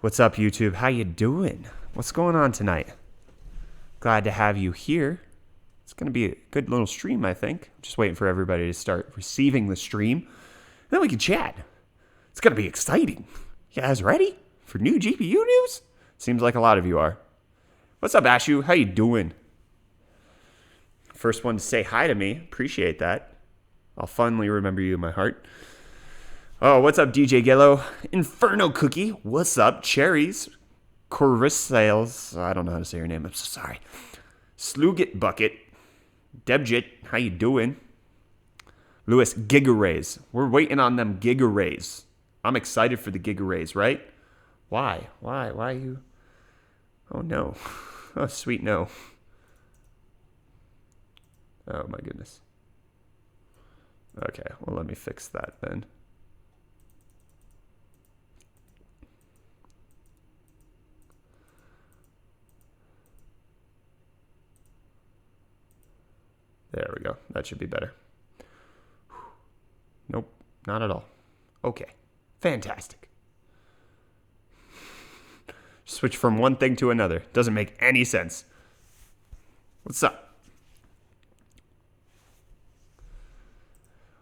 What's up, YouTube? How you doing? What's going on tonight? Glad to have you here. It's going to be a good little stream, I think. I'm just waiting for everybody to start receiving the stream. Then we can chat. It's going to be exciting. You guys ready for new GPU news? Seems like a lot of you are. What's up, Ashu? How you doing? First one to say hi to me. Appreciate that. I'll fondly remember you in my heart. Oh, what's up, DJ Gello? Inferno Cookie. What's up, Cherries? Coruscales. I don't know how to say your name. I'm so sorry. Slugit Bucket. Debjit. How you doing? Lewis, Gigarays. We're waiting on them Gigarays. I'm excited for the Gigarays, right? Why? Why you? Oh, no. Oh, sweet no. Oh, my goodness. Okay, well, let me fix that then. There we go. That should be better. Nope, not at all. Okay, fantastic. Switch from one thing to another. Doesn't make any sense. What's up?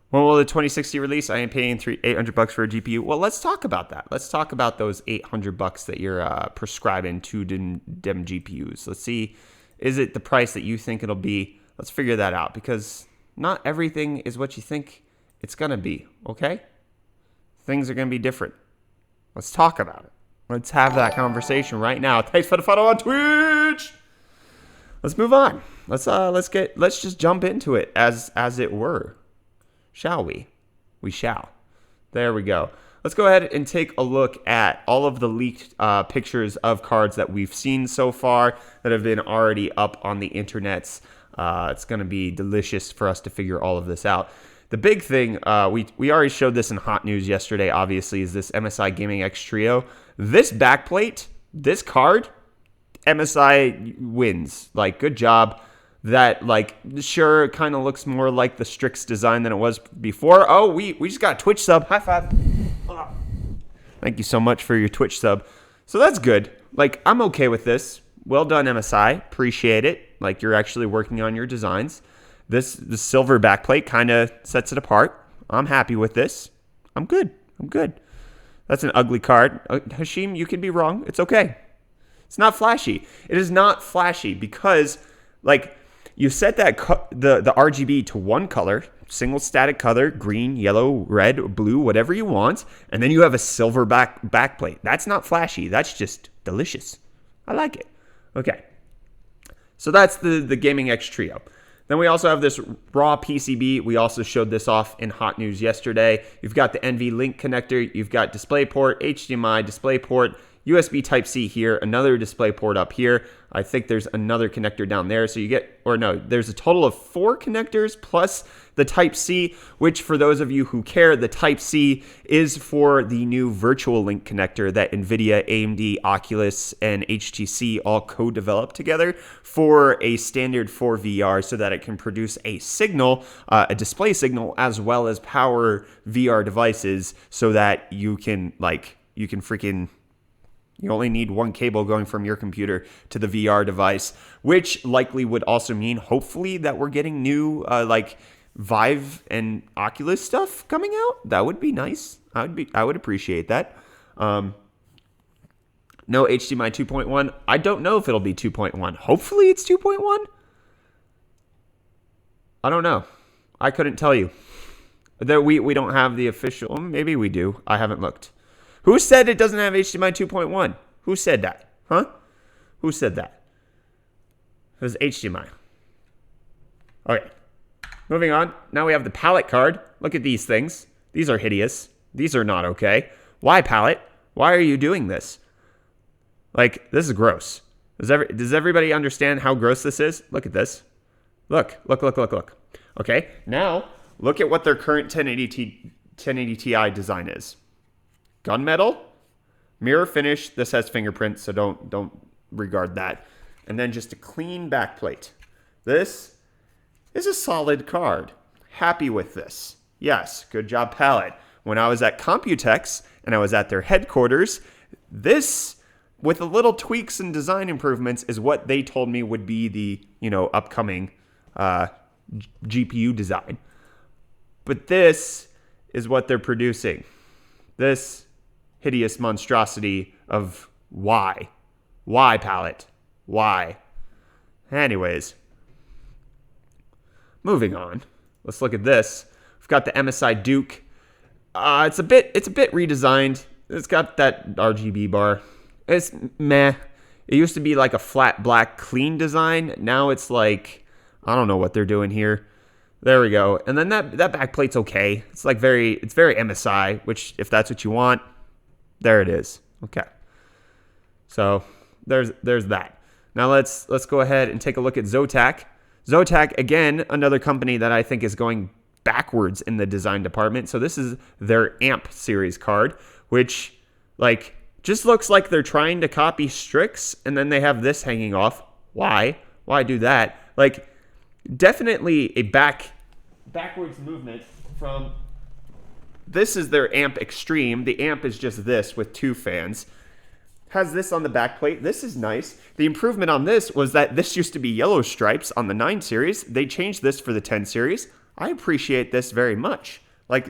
When will the 2060 release? I am paying $800 for a GPU. Well, let's talk about that. Let's talk about those $800 that you're prescribing to them GPUs. Let's see, is it the price that you think it'll be? Let's figure that out, because not everything is what you think it's going to be, okay? Things are going to be different. Let's talk about it. Let's have that conversation right now. Thanks for the follow on Twitch. Let's move on. Let's just jump into it as it were. Shall we? We shall. There we go. Let's go ahead and take a look at all of the leaked pictures of cards that we've seen so far that have been already up on the internets. It's going to be delicious for us to figure all of this out. The big thing, we already showed this in Hot News yesterday, obviously, is this MSI Gaming X Trio. This backplate, this card, MSI wins. Like, good job. That, like, sure, it kind of looks more like the Strix design than it was before. Oh, we just got a Twitch sub. High five. Oh. Thank you so much for your Twitch sub. So that's good. Like, I'm okay with this. Well done, MSI. Appreciate it. Like, you're actually working on your designs. The silver backplate kind of sets it apart. I'm happy with this. I'm good. That's an ugly card. Hashim, you can be wrong. It's okay. It's not flashy. It is not flashy because, like, you set that the RGB to one color, single static color, green, yellow, red, blue, whatever you want, and then you have a silver backplate. That's not flashy. That's just delicious. I like it. Okay. So that's the Gaming X Trio. Then we also have this raw PCB. We also showed this off in Hot News yesterday. You've got the NV link connector. You've got DisplayPort, HDMI, DisplayPort, USB Type-C here, another DisplayPort up here. I think there's another connector down there. So you get, or no, there's a total of 4 connectors plus the Type-C, which for those of you who care, the Type-C is for the new virtual link connector that NVIDIA, AMD, Oculus, and HTC all co-developed together for a standard for VR so that it can produce a signal, a display signal, as well as power VR devices so that you can freaking... You only need one cable going from your computer to the VR device, which likely would also mean, hopefully, that we're getting new, like, Vive and Oculus stuff coming out. That would be nice. I would appreciate that. No HDMI 2.1. I don't know if it'll be 2.1. Hopefully it's 2.1. I don't know. I couldn't tell you. We don't have the official. Maybe we do. I haven't looked. Who said it doesn't have HDMI 2.1? Who said that? Huh? Who said that? It was HDMI. Okay. Moving on. Now we have the palette card. Look at these things. These are hideous. These are not okay. Why, palette? Why are you doing this? Like, this is gross. Does everybody understand how gross this is? Look at this. Look. Okay. Now, look at what their current 1080 Ti design is. Gunmetal, mirror finish. This has fingerprints, so don't regard that. And then just a clean backplate. This is a solid card. Happy with this. Yes, good job, Palette. When I was at Computex and I was at their headquarters, This, with a little tweaks and design improvements, is what they told me would be the, upcoming GPU design. But this is what they're producing. This hideous monstrosity of why? Why, palette? Why? Anyways, moving on. Let's look at this. We've got the MSI Duke. It's a bit redesigned. It's got that RGB bar. It's meh. It used to be like a flat black clean design. Now it's like, I don't know what they're doing here. There we go. And then that back plate's okay. It's like very MSI, which if that's what you want, there it is. Okay. So there's that. Now let's go ahead and take a look at Zotac. Zotac, again, another company that I think is going backwards in the design department. So this is their AMP series card, which just looks like they're trying to copy Strix, and then they have this hanging off. Why? Why do that? Definitely a backwards movement from... This is their AMP Extreme. The AMP is just this with 2 fans. Has this on the back plate. This is nice. The improvement on this was that this used to be yellow stripes on the 9 series. They changed this for the 10 series. I appreciate this very much.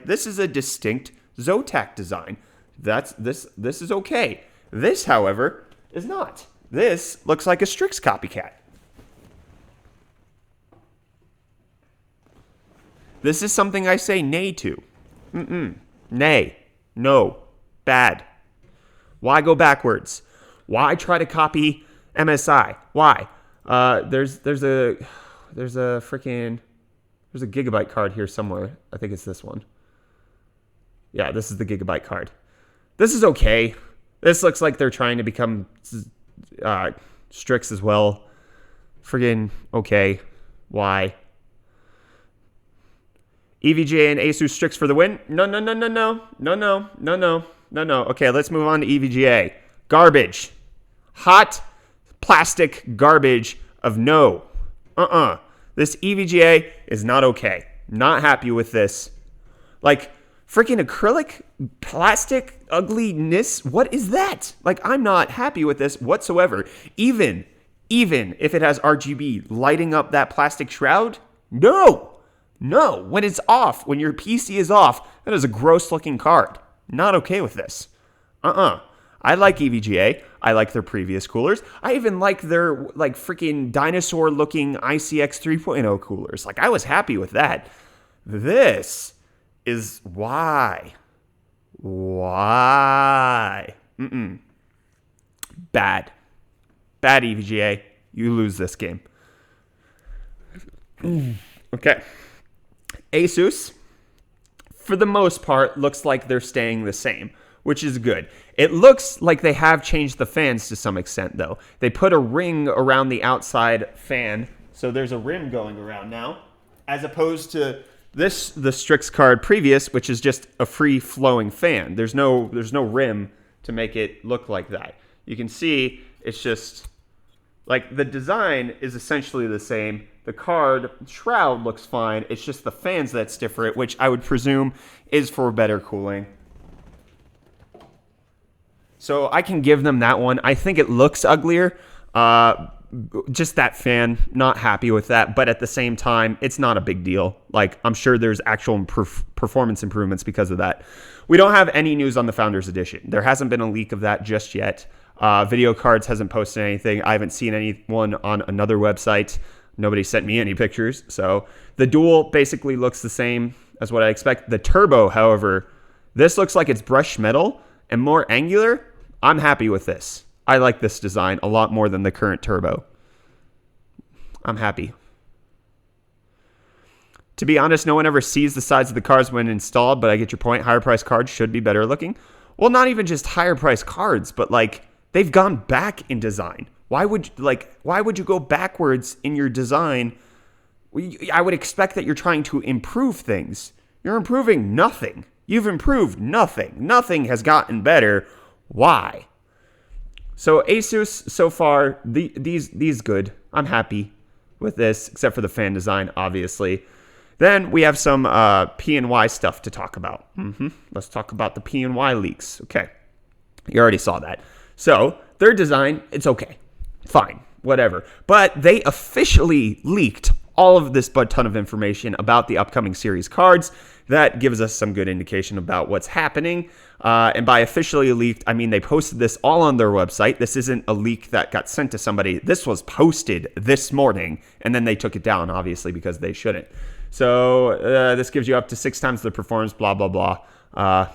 This is a distinct Zotac design. This is okay. This, however, is not. This looks like a Strix copycat. This is something I say nay to. Nay. No. Bad. Why go backwards? Why try to copy MSI? Why? There's a Gigabyte card here somewhere. I think it's this one. Yeah, this is the Gigabyte card. This is okay. This looks like they're trying to become Strix as well. Friggin' okay. Why? EVGA and Asus Strix for the win? No. Okay, let's move on to EVGA. Garbage. Hot plastic garbage of no. This EVGA is not okay. Not happy with this. Freaking acrylic plastic ugliness. What is that? I'm not happy with this whatsoever. Even if it has RGB lighting up that plastic shroud. No. When it's off, when your PC is off, that is a gross looking card. Not okay with this. I like EVGA. I like their previous coolers. I even like their freaking dinosaur looking ICX 3.0 coolers. I was happy with that. This is why. Bad EVGA. You lose this game. Okay. Asus, for the most part, looks like they're staying the same, which is good. It looks like they have changed the fans to some extent, though. They put a ring around the outside fan, so there's a rim going around now, as opposed to the Strix card previous, which is just a free-flowing fan. There's no rim to make it look like that. You can see it's just... the design is essentially the same. The card shroud looks fine. It's just the fans that's different, which I would presume is for better cooling. So I can give them that one. I think it looks uglier. Just that fan, not happy with that. But at the same time, it's not a big deal. I'm sure there's actual performance improvements because of that. We don't have any news on the Founders Edition. There hasn't been a leak of that just yet. Video Cards hasn't posted anything. I haven't seen anyone on another website. Nobody sent me any pictures. So the Dual basically looks the same as what I expect. The Turbo, however, this looks like it's brushed metal and more angular. I'm happy with this. I like this design a lot more than the current Turbo. I'm happy. To be honest, no one ever sees the sides of the cards when installed, but I get your point. Higher price cards should be better looking. Well, not even just higher price cards, but they've gone back in design. Why would you go backwards in your design? I would expect that you're trying to improve things. You're improving nothing. You've improved nothing. Nothing has gotten better. Why? So Asus, so far, these good. I'm happy with this, except for the fan design, obviously. Then we have some P&Y stuff to talk about. Let's talk about the P&Y leaks. Okay. You already saw that. So their design, it's okay. Fine. Whatever. But they officially leaked all of this ton of information about the upcoming series cards. That gives us some good indication about what's happening. And by officially leaked, I mean they posted this all on their website. This isn't a leak that got sent to somebody. This was posted this morning, and then they took it down, obviously, because they shouldn't. So this gives you up to 6 times the performance, blah, blah, blah.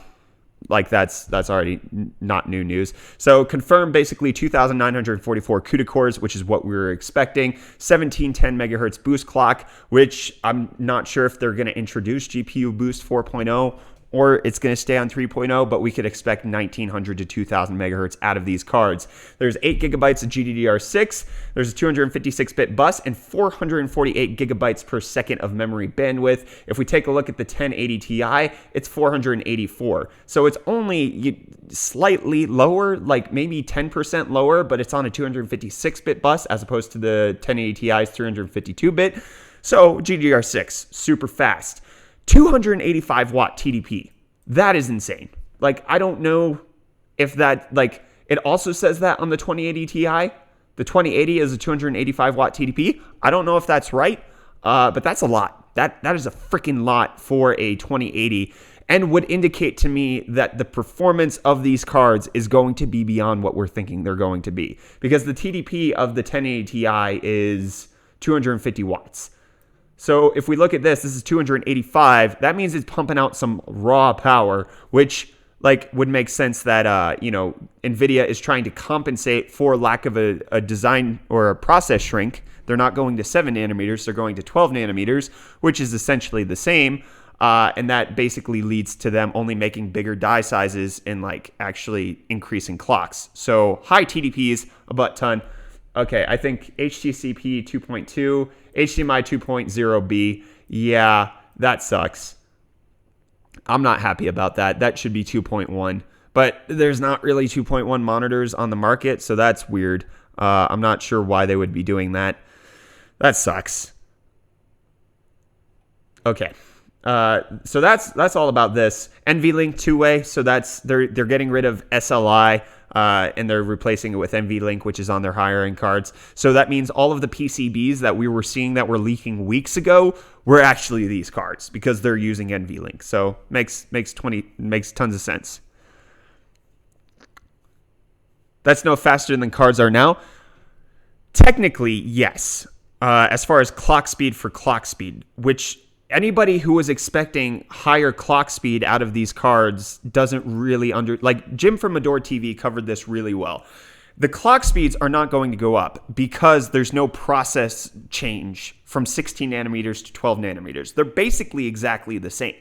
Like that's already not new news. So confirmed basically 2,944 CUDA cores, which is what we were expecting. 1710 megahertz boost clock, which I'm not sure if they're going to introduce GPU boost 4.0 or it's going to stay on 3.0, but we could expect 1900 to 2000 megahertz out of these cards. There's 8 gigabytes of GDDR6, there's a 256-bit bus, and 448 gigabytes per second of memory bandwidth. If we take a look at the 1080 Ti, it's 484. So it's only slightly lower, like maybe 10% lower, but it's on a 256-bit bus as opposed to the 1080 Ti's 352-bit. So GDDR6, super fast. 285 watt TDP. That is insane. Like, I don't know if that, like, it also says that on the 2080 Ti. The 2080 is a 285 watt TDP. I don't know if that's right, but that's a lot. That is a freaking lot for a 2080 and would indicate to me that the performance of these cards is going to be beyond what we're thinking they're going to be. Because the TDP of the 1080 Ti is 250 watts. So if we look at this is 285. That means it's pumping out some raw power, which like would make sense that NVIDIA is trying to compensate for lack of a design or a process shrink. They're not going to 7 nanometers, they're going to 12 nanometers, which is essentially the same. And that basically leads to them only making bigger die sizes and like actually increasing clocks. So high TDPs, a butt ton. Okay, I think HTCP 2.2, HDMI 2.0B, yeah, that sucks. I'm not happy about that. That should be 2.1, but there's not really 2.1 monitors on the market, so that's weird. I'm not sure why they would be doing that. That sucks. Okay. So that's all about this. NVLink two-way, so they're getting rid of SLI. And they're replacing it with NVLink, which is on their higher end cards. So that means all of the PCBs that we were seeing that were leaking weeks ago were actually these cards because they're using NVLink. So makes tons of sense. That's no faster than cards are now. Technically, yes. As far as clock speed for clock speed, which anybody who was expecting higher clock speed out of these cards doesn't really like Jim from Adore TV covered this really well. The clock speeds are not going to go up because there's no process change from 16 nanometers to 12 nanometers. They're basically exactly the same.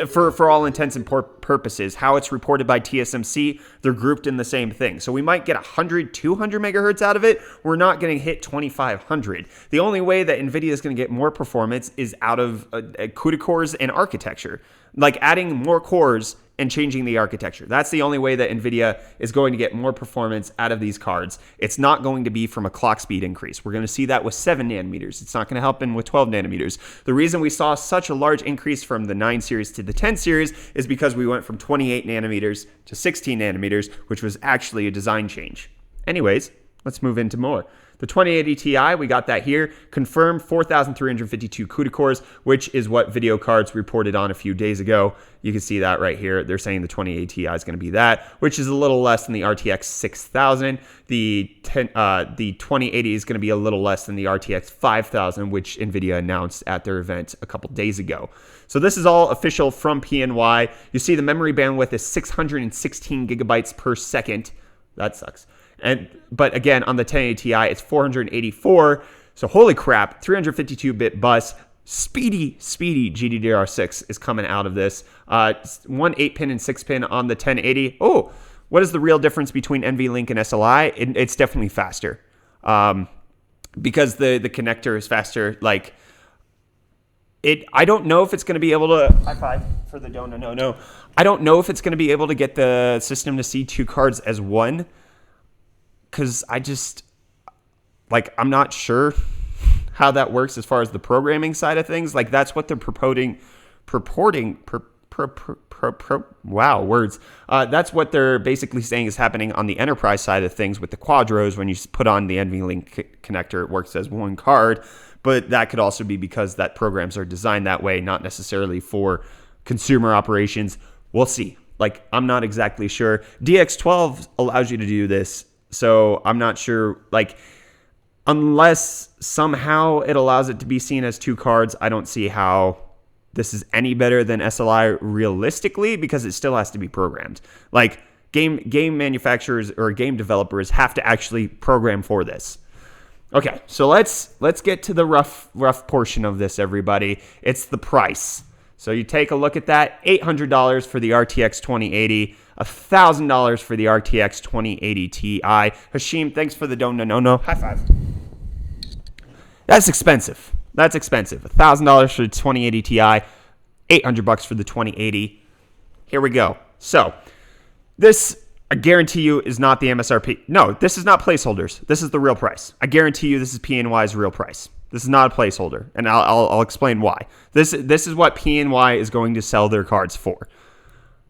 For all intents and purposes, how it's reported by TSMC, they're grouped in the same thing. So we might get 100, 200 megahertz out of it. We're not going to hit 2,500. The only way that NVIDIA is going to get more performance is out of CUDA cores and architecture. Like adding more cores and changing the architecture. That's the only way that NVIDIA is going to get more performance out of these cards. It's not going to be from a clock speed increase. We're going to see that with 7 nanometers. It's not going to happen with 12 nanometers. The reason we saw such a large increase from the 9 series to the 10 series is because we went from 28 nanometers to 16 nanometers, which was actually a design change. Anyways, let's move into more. The 2080 Ti, we got that here. Confirmed 4,352 CUDA cores, which is what video cards reported on a few days ago. You can see that right here. They're saying the 2080 Ti is going to be that, which is a little less than the RTX 6000. The 2080 is going to be a little less than the RTX 5000, which NVIDIA announced at their event a couple days ago. So this is all official from PNY. You see the memory bandwidth is 616 gigabytes per second. That sucks. But again, on the 1080 Ti, it's 484. So holy crap, 352-bit bus. Speedy GDDR6 is coming out of this. 1 8-pin and 6-pin on the 1080. Oh, what is the real difference between NVLink and SLI? It's definitely faster. Because the connector is faster. Like, I don't know if it's going to be able to... High five for the DONONONO. I don't know if it's going to be able to get the system to see 2 cards as one. Because I'm not sure how that works as far as the programming side of things. Like, that's what they're purporting wow, words. That's what they're basically saying is happening on the enterprise side of things with the Quadros. When you put on the NVLink connector, it works as one card. But that could also be because that programs are designed that way, not necessarily for consumer operations. We'll see. Like, I'm not exactly sure. DX12 allows you to do this, so I'm not sure. Like, unless somehow it allows it to be seen as two cards, I don't see how this is any better than SLI realistically, because it still has to be programmed. Like, game manufacturers or game developers have to actually program for this. Okay, so let's get to the rough portion of this, everybody. It's the price. So you take a look at that, $800 for the RTX 2080, $1,000 for the RTX 2080 Ti. Hashim, thanks for the DONONONO. High five. That's expensive. That's expensive. $1,000 for the 2080 Ti, $800 for the 2080. Here we go. So this, I guarantee you, is not the MSRP. No, this is not placeholders. This is the real price. I guarantee you this is PNY's real price. This is not a placeholder, and I'll explain why. This is what PNY is going to sell their cards for.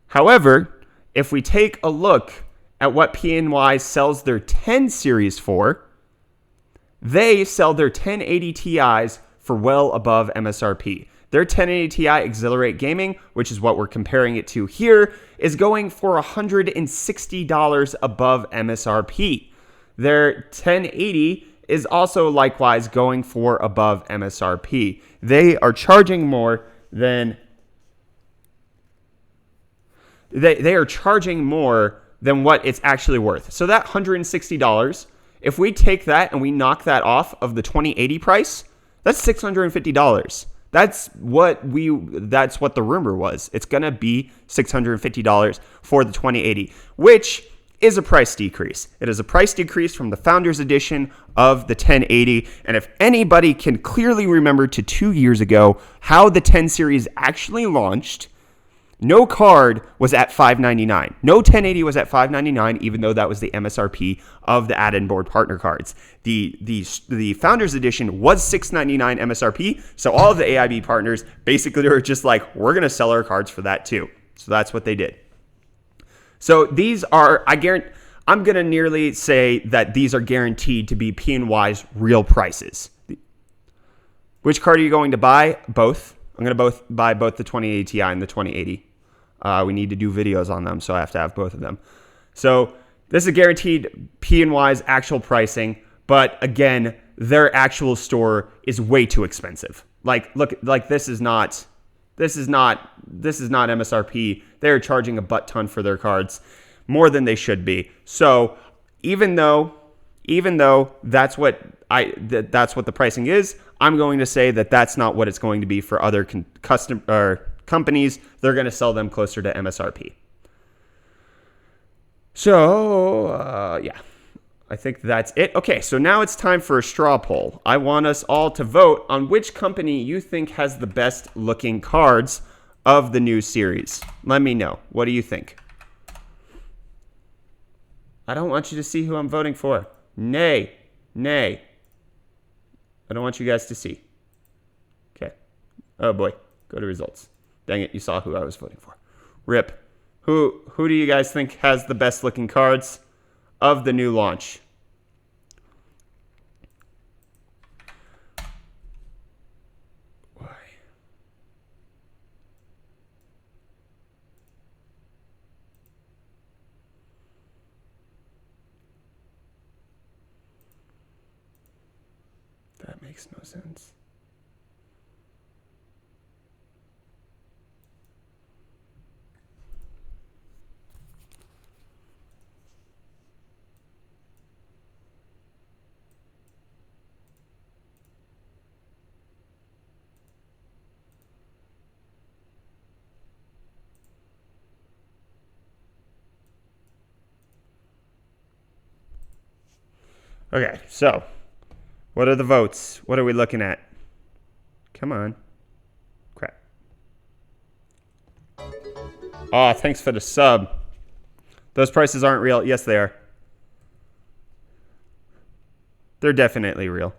However, if we take a look at what PNY sells their 10 series for, they sell their 1080 Ti's for well above MSRP. Their 1080 Ti Exhilarate Gaming, which is what we're comparing it to here, is going for $160 above MSRP. Their 1080 is also likewise going for above MSRP. They are charging more than they are charging more than what it's actually worth. So that $160, if we take that and we knock that off of the 2080 price, that's $650. That's what the rumor was. It's going to be $650 for the 2080, which is a price decrease. It is a price decrease from the Founders Edition of the 1080. And if anybody can clearly remember to 2 years ago how the 10 series actually launched, no card was at $599. No 1080 was at $599, even though that was the MSRP of the add-in board partner cards. The Founders Edition was $699 MSRP, so all of the AIB partners basically were just like, we're going to sell our cards for that too. So that's what they did. So these are, I'm going to nearly say that these are guaranteed to be PNY's real prices. Which card are you going to buy? Both. I'm going to buy both the 2080 Ti and the 2080. We need to do videos on them, so I have to have both of them. So this is guaranteed PNY's actual pricing, but again, their actual store is way too expensive. Like, look, like this is not MSRP. They're charging a butt ton for their cards, more than they should be. So even though that's what the pricing is, I'm going to say that that's not what it's going to be for other companies. They're going to sell them closer to MSRP. So yeah, I think that's it. Okay, so now it's time for a straw poll. I want us all to vote on which company you think has the best looking cards of the new series. Let me know. What do you think? I don't want you to see who I'm voting for. Nay. I don't want you guys to see. Okay. Oh boy. Go to results. Dang it, you saw who I was voting for. RIP. Who do you guys think has the best looking cards of the new launch? Why? That makes no sense. Okay, so what are the votes? What are we looking at? Come on. Crap. Oh, thanks for the sub. Those prices aren't real. Yes, they are. They're definitely real.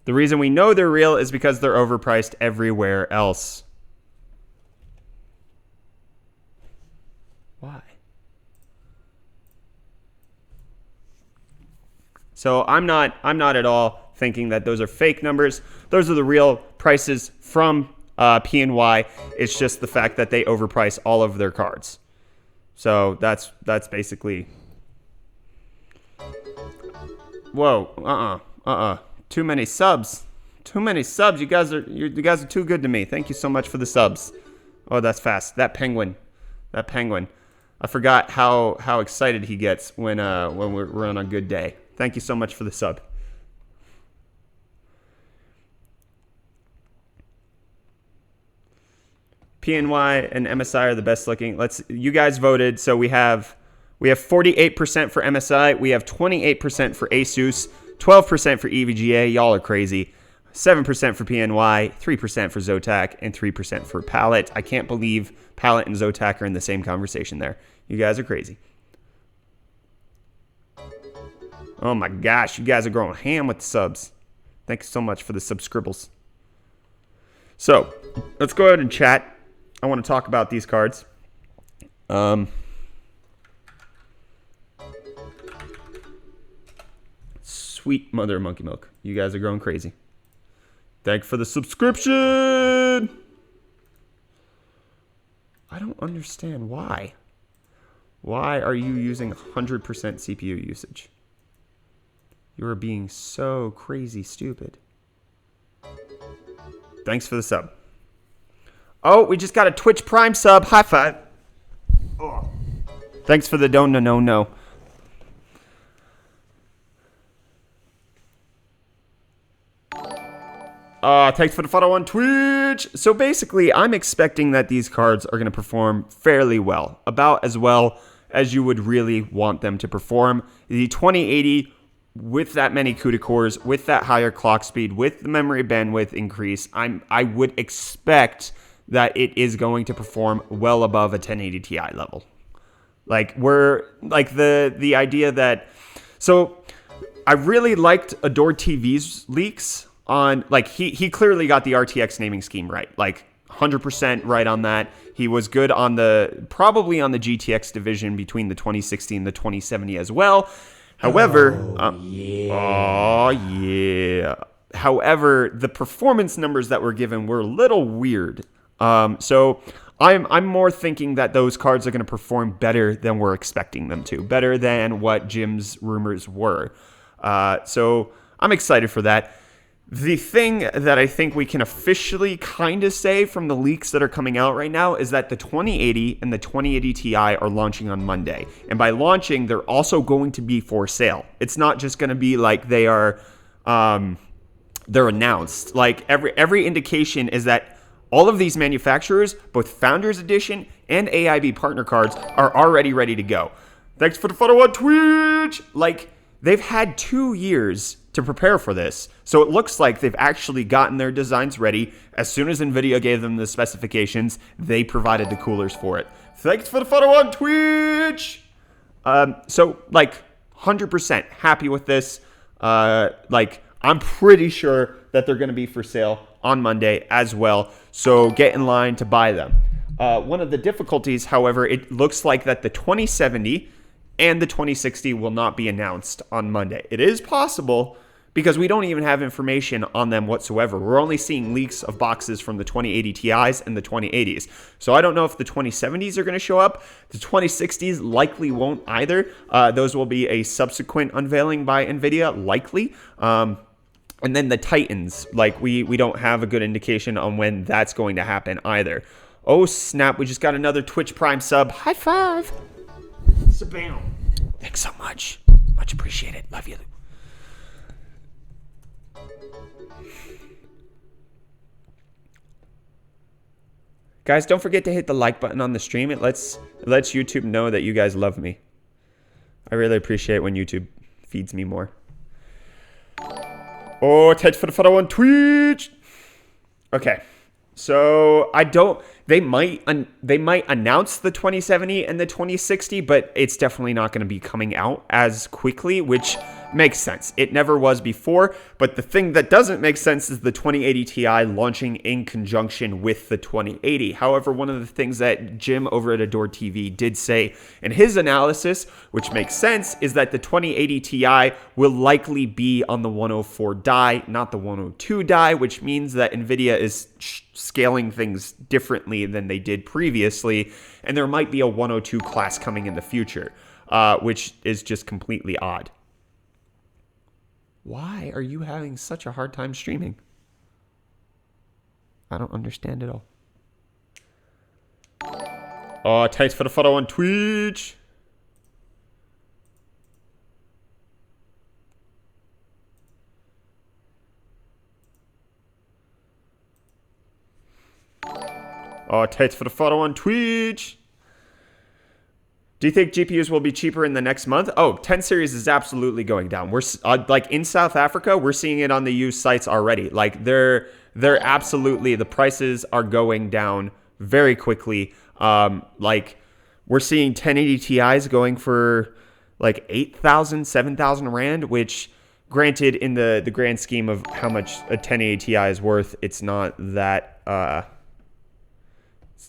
The reason we know they're real is because they're overpriced everywhere else. Why? So I'm not at all thinking that those are fake numbers. Those are the real prices from PNY. It's just the fact that they overprice all of their cards. So that's basically. Whoa, too many subs. Too many subs. You guys are too good to me. Thank you so much for the subs. Oh, that's fast. That penguin. I forgot how excited he gets when we're on a good day. Thank you so much for the sub. PNY and MSI are the best looking. You guys voted, so we have 48% for MSI, we have 28% for Asus, 12% for EVGA, y'all are crazy. 7% for PNY, 3% for Zotac, and 3% for Palette. I can't believe Palette and Zotac are in the same conversation there. You guys are crazy. Oh my gosh, you guys are going ham with the subs. Thanks so much for the subscribbles. So, let's go ahead and chat. I want to talk about these cards. Sweet mother of monkey milk. You guys are growing crazy. Thanks for the subscription. I don't understand why. Why are you using 100% CPU usage? You are being so crazy stupid. Thanks for the sub. Oh, we just got a Twitch Prime sub. High five. Oh. Thanks for the DONONONO. Thanks for the follow on Twitch. So basically, I'm expecting that these cards are going to perform fairly well. About as well as you would really want them to perform. The 2080, with that many CUDA cores, with that higher clock speed, with the memory bandwidth increase, I would expect that it is going to perform well above a 1080 Ti level. Like, the idea that... So, I really liked Adore TV's leaks on, like, he clearly got the RTX naming scheme right. Like, 100% right on that. He was good on probably on the GTX division between the 2060 and the 2070 as well. However, However, the performance numbers that were given were a little weird. So I'm more thinking that those cards are going to perform better than we're expecting them to, better than what Jim's rumors were. So I'm excited for that. The thing that I think we can officially kind of say from the leaks that are coming out right now is that the 2080 and the 2080 Ti are launching on Monday. And by launching, they're also going to be for sale. It's not just going to be like they're announced. Like every indication is that all of these manufacturers, both Founders Edition and AIB partner cards, are already ready to go. Thanks for the photo on Twitch. Like, they've had 2 years to prepare for this. So it looks like they've actually gotten their designs ready. As soon as NVIDIA gave them the specifications, they provided the coolers for it. Thanks for the photo on Twitch. So, like, 100% happy with this. Like, I'm pretty sure that they're going to be for sale on Monday as well. So get in line to buy them. One of the difficulties, however, it looks like that the 2070 and the 2060 will not be announced on Monday. It is possible because we don't even have information on them whatsoever. We're only seeing leaks of boxes from the 2080 Ti's and the 2080s. So I don't know if the 2070s are going to show up. The 2060s likely won't either. Those will be a subsequent unveiling by NVIDIA, likely. And then the Titans, like we don't have a good indication on when that's going to happen either. Oh snap, we just got another Twitch Prime sub. High five. Sabam. Thanks so much. Much appreciated. Love you. Guys, don't forget to hit the like button on the stream. It lets YouTube know that you guys love me. I really appreciate when YouTube feeds me more. Oh, thanks for the follow on Twitch. Okay, so they might announce the 2070 and the 2060, but it's definitely not going to be coming out as quickly, which makes sense. It never was before, but the thing that doesn't make sense is the 2080 Ti launching in conjunction with the 2080. However, one of the things that Jim over at Adore TV did say in his analysis, which makes sense, is that the 2080 Ti will likely be on the 104 die, not the 102 die, which means that NVIDIA is scaling things differently than they did previously, and there might be a 102 class coming in the future, which is just completely odd. Why are you having such a hard time streaming? I don't understand at all. Oh, thanks for the follow on Twitch. Oh, thanks for the follow on Twitch. Do you think GPUs will be cheaper in the next month? Oh, 10 series is absolutely going down. We're like in South Africa, we're seeing it on the used sites already. Like they're absolutely, the prices are going down very quickly. Like we're seeing 1080 Ti's going for like 8,000, 7,000 Rand, which granted in the grand scheme of how much a 1080 Ti is worth, it's not that,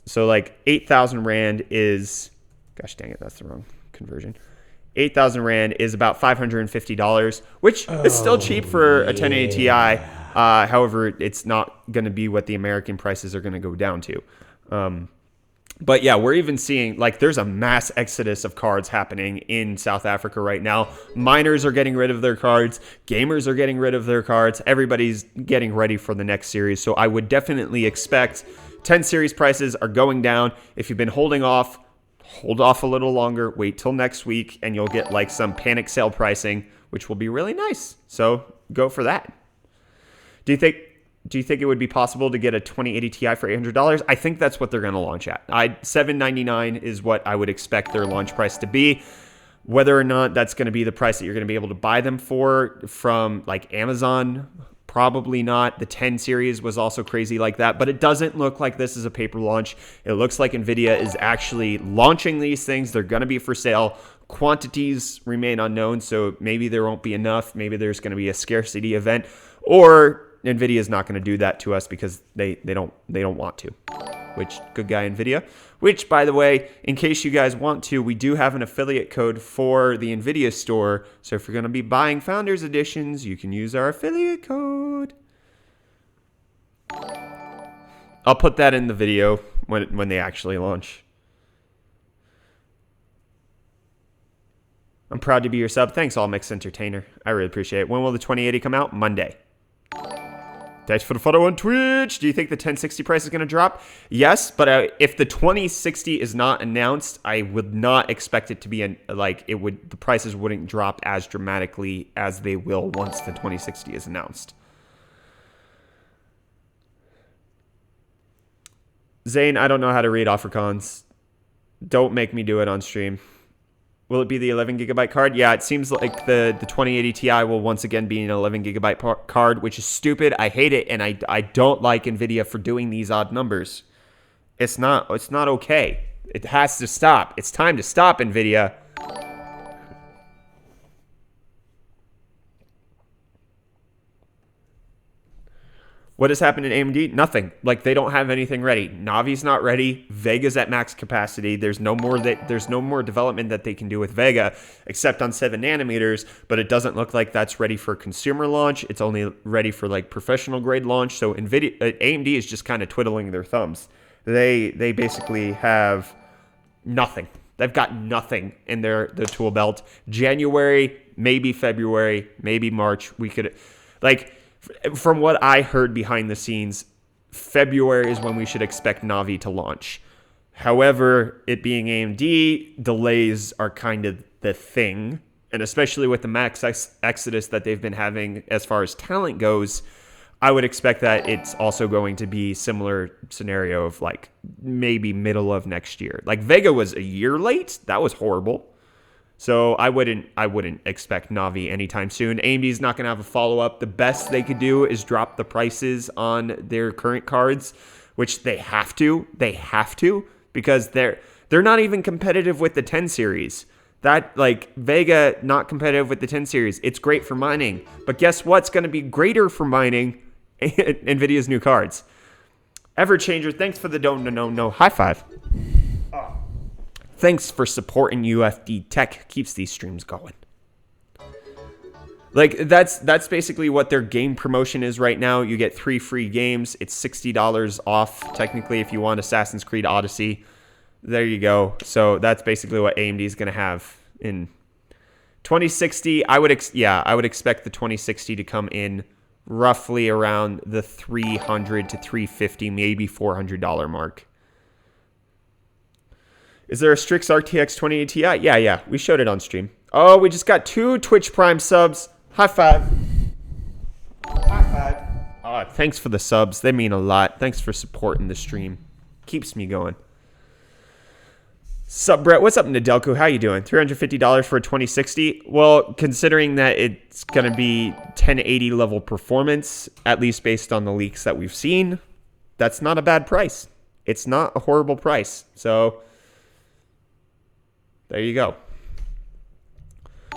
so like 8,000 Rand is, gosh dang it, that's the wrong conversion. 8,000 Rand is about $550, which is still cheap for a 1080 Ti. However, it's not going to be what the American prices are going to go down to. But yeah, we're even seeing, like, there's a mass exodus of cards happening in South Africa right now. Miners are getting rid of their cards. Gamers are getting rid of their cards. Everybody's getting ready for the next series. So I would definitely expect 10 series prices are going down. If you've been holding off, hold off a little longer, wait till next week, and you'll get like some panic sale pricing, which will be really nice. So go for that. Do you think it would be possible to get a 2080 Ti for $800? I think that's what they're going to launch at. $799 is what I would expect their launch price to be. Whether or not that's going to be the price that you're going to be able to buy them for from like Amazon, probably not. The 10 series was also crazy like that, but it doesn't look like this is a paper launch. It looks like NVIDIA is actually launching these things. They're going to be for sale. Quantities remain unknown, so maybe there won't be enough. Maybe there's going to be a scarcity event, or NVIDIA is not going to do that to us because they don't want to. Which, good guy NVIDIA. Which, by the way, in case you guys want to, we do have an affiliate code for the NVIDIA store. So if you're going to be buying Founders Editions, you can use our affiliate code. I'll put that in the video when they actually launch. I'm proud to be your sub. Thanks, All Mix Entertainer. I really appreciate it. When will the 2080 come out? Monday. Thanks for the photo on Twitch. Do you think the 1060 price is going to drop? Yes, but if the 2060 is not announced, I would not expect it to be the prices wouldn't drop as dramatically as they will once the 2060 is announced. Zane, I don't know how to read Afrikaans. Don't make me do it on stream. Will it be the 11 gigabyte card? Yeah, it seems like the 2080 Ti will once again be an 11 gigabyte card, which is stupid. I hate it, and I don't like NVIDIA for doing these odd numbers. It's not okay. It has to stop. It's time to stop, NVIDIA. What has happened in AMD? Nothing. Like, they don't have anything ready. Navi's not ready. Vega's at max capacity. There's no more development that they can do with Vega except on 7 nanometers, but it doesn't look like that's ready for consumer launch. It's only ready for like professional grade launch. So AMD is just kind of twiddling their thumbs. They basically have nothing. They've got nothing in their tool belt. January, maybe February, maybe March. We could from what I heard behind the scenes, February is when we should expect Navi to launch. However, it being AMD, delays are kind of the thing. And especially with the max exodus that they've been having as far as talent goes, I would expect that it's also going to be similar scenario of like maybe middle of next year. Like Vega was a year late. That was horrible. So I wouldn't expect Navi anytime soon. AMD's not going to have a follow-up. The best they could do is drop the prices on their current cards, which they have to. They have to because they're not even competitive with the 10 series. That, like, Vega, not competitive with the 10 series. It's great for mining. But guess what's going to be greater for mining? NVIDIA's new cards. Everchanger, thanks for the DONONONO. High five. Thanks for supporting UFD Tech. Keeps these streams going. Like, that's basically what their game promotion is right now. You get 3 free games. It's $60 off, technically, if you want Assassin's Creed Odyssey. There you go. So that's basically what AMD is going to have in 2060. I would expect the 2060 to come in roughly around the $300 to $350, maybe $400 mark. Is there a Strix RTX 2080 Ti? Yeah. We showed it on stream. Oh, we just got 2 Twitch Prime subs. High five. High five. Oh, thanks for the subs. They mean a lot. Thanks for supporting the stream. Keeps me going. Sup, Brett? What's up, Nadelko? How you doing? $350 for a 2060? Well, considering that it's going to be 1080 level performance, at least based on the leaks that we've seen, that's not a bad price. It's not a horrible price. So, there you go.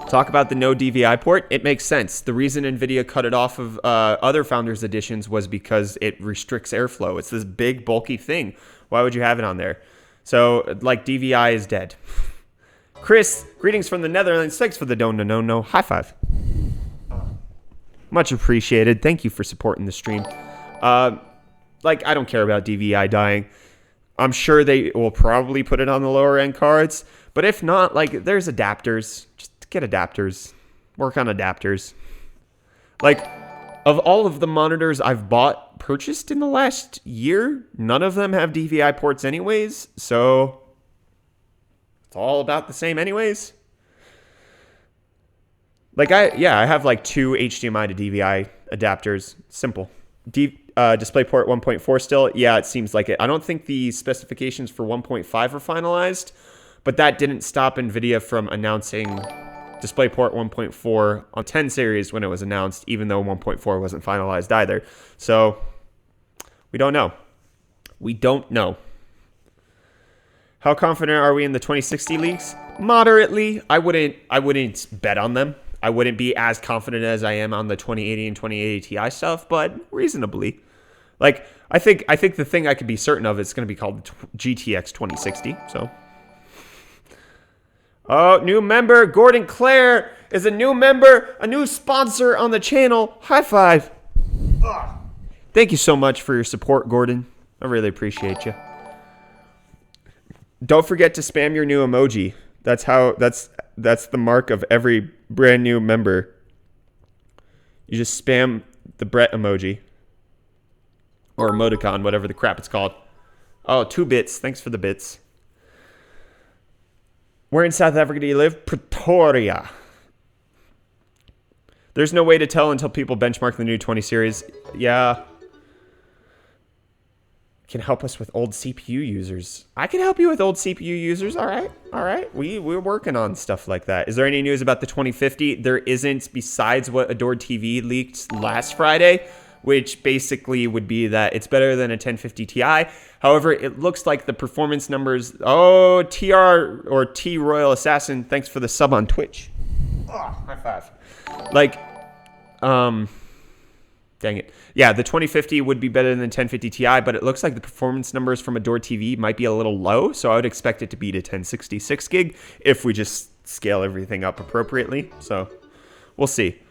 Talk about the no DVI port. It makes sense. The reason NVIDIA cut it off of other Founders Editions was because it restricts airflow. It's this big, bulky thing. Why would you have it on there? So, like, DVI is dead. Chris, greetings from the Netherlands. Thanks for the DONONONO. High five. Much appreciated. Thank you for supporting the stream. Like, I don't care about DVI dying. I'm sure they will probably put it on the lower end cards. But if not, like, there's adapters. Just get adapters. Work on adapters. Like, of all of the monitors I've purchased in the last year, none of them have DVI ports anyways. So, it's all about the same anyways. Like, I have like 2 HDMI to DVI adapters. Simple. DisplayPort 1.4 still? Yeah, it seems like it. I don't think the specifications for 1.5 are finalized, but that didn't stop NVIDIA from announcing DisplayPort 1.4 on 10 series when it was announced, even though 1.4 wasn't finalized either. So, we don't know. We don't know. How confident are we in the 2060 leaks? Moderately. I wouldn't bet on them. I wouldn't be as confident as I am on the 2080 and 2080 Ti stuff, but reasonably. Like, I think the thing I could be certain of is going to be called the GTX 2060. So, oh, new member Gordon Clare is a new member, a new sponsor on the channel. High five. Thank you so much for your support, Gordon. I really appreciate you. Don't forget to spam your new emoji. That's the mark of every brand new member. You just spam the Brett emoji. Or emoticon, whatever the crap it's called. Oh, 2 bits. Thanks for the bits. Where in South Africa do you live? Pretoria. There's no way to tell until people benchmark the new 20 series. Yeah. Can help us with old CPU users. I can help you with old CPU users. All right. We're working on stuff like that. Is there any news about the 2050? There isn't, besides what Adored TV leaked last Friday, which basically would be that it's better than a 1050 Ti. However, it looks like the performance numbers... Oh, TR or T Royal Assassin, thanks for the sub on Twitch. Oh, high five. Like, dang it. Yeah, the 2050 would be better than the 1050 Ti, but it looks like the performance numbers from Adored TV might be a little low, so I would expect it to be to 1066 gig if we just scale everything up appropriately. So, we'll see.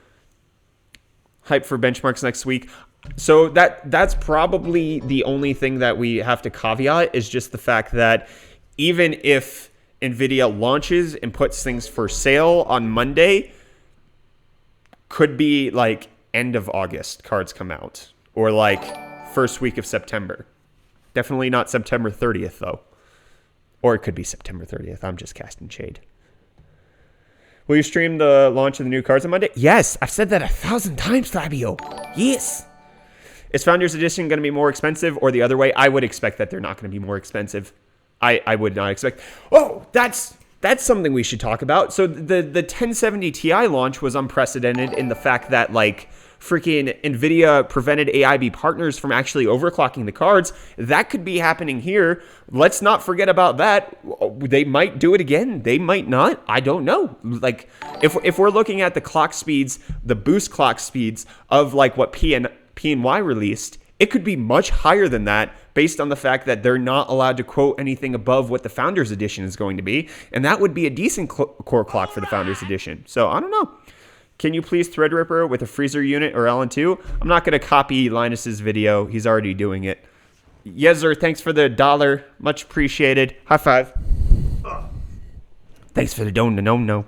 Hype for benchmarks next week. So that's probably the only thing that we have to caveat is just the fact that even if NVIDIA launches and puts things for sale on Monday, could be like end of August cards come out, or like first week of September. Definitely not September 30th though. Or it could be September 30th. I'm just casting shade. Will you stream the launch of the new cards on Monday? Yes, I've said that 1,000 times, Fabio. Yes. Is Founders Edition going to be more expensive or the other way? I would expect that they're not going to be more expensive. I would not expect. Oh, that's something we should talk about. So the 1070 Ti launch was unprecedented in the fact that, like, freaking NVIDIA prevented AIB partners from actually overclocking the cards. That could be happening here. Let's not forget about that. They might do it again. They might not. I don't know. Like, if we're looking at the clock speeds, the boost clock speeds of like what PNY released, it could be much higher than that based on the fact that they're not allowed to quote anything above what the Founders Edition is going to be. And that would be a decent core clock for the Founders Edition. So I don't know. Can you please Threadripper with a freezer unit or LN2? I'm not going to copy Linus's video. He's already doing it. Yezer, thanks for the $1. Much appreciated. High five. Thanks for the DONONONO.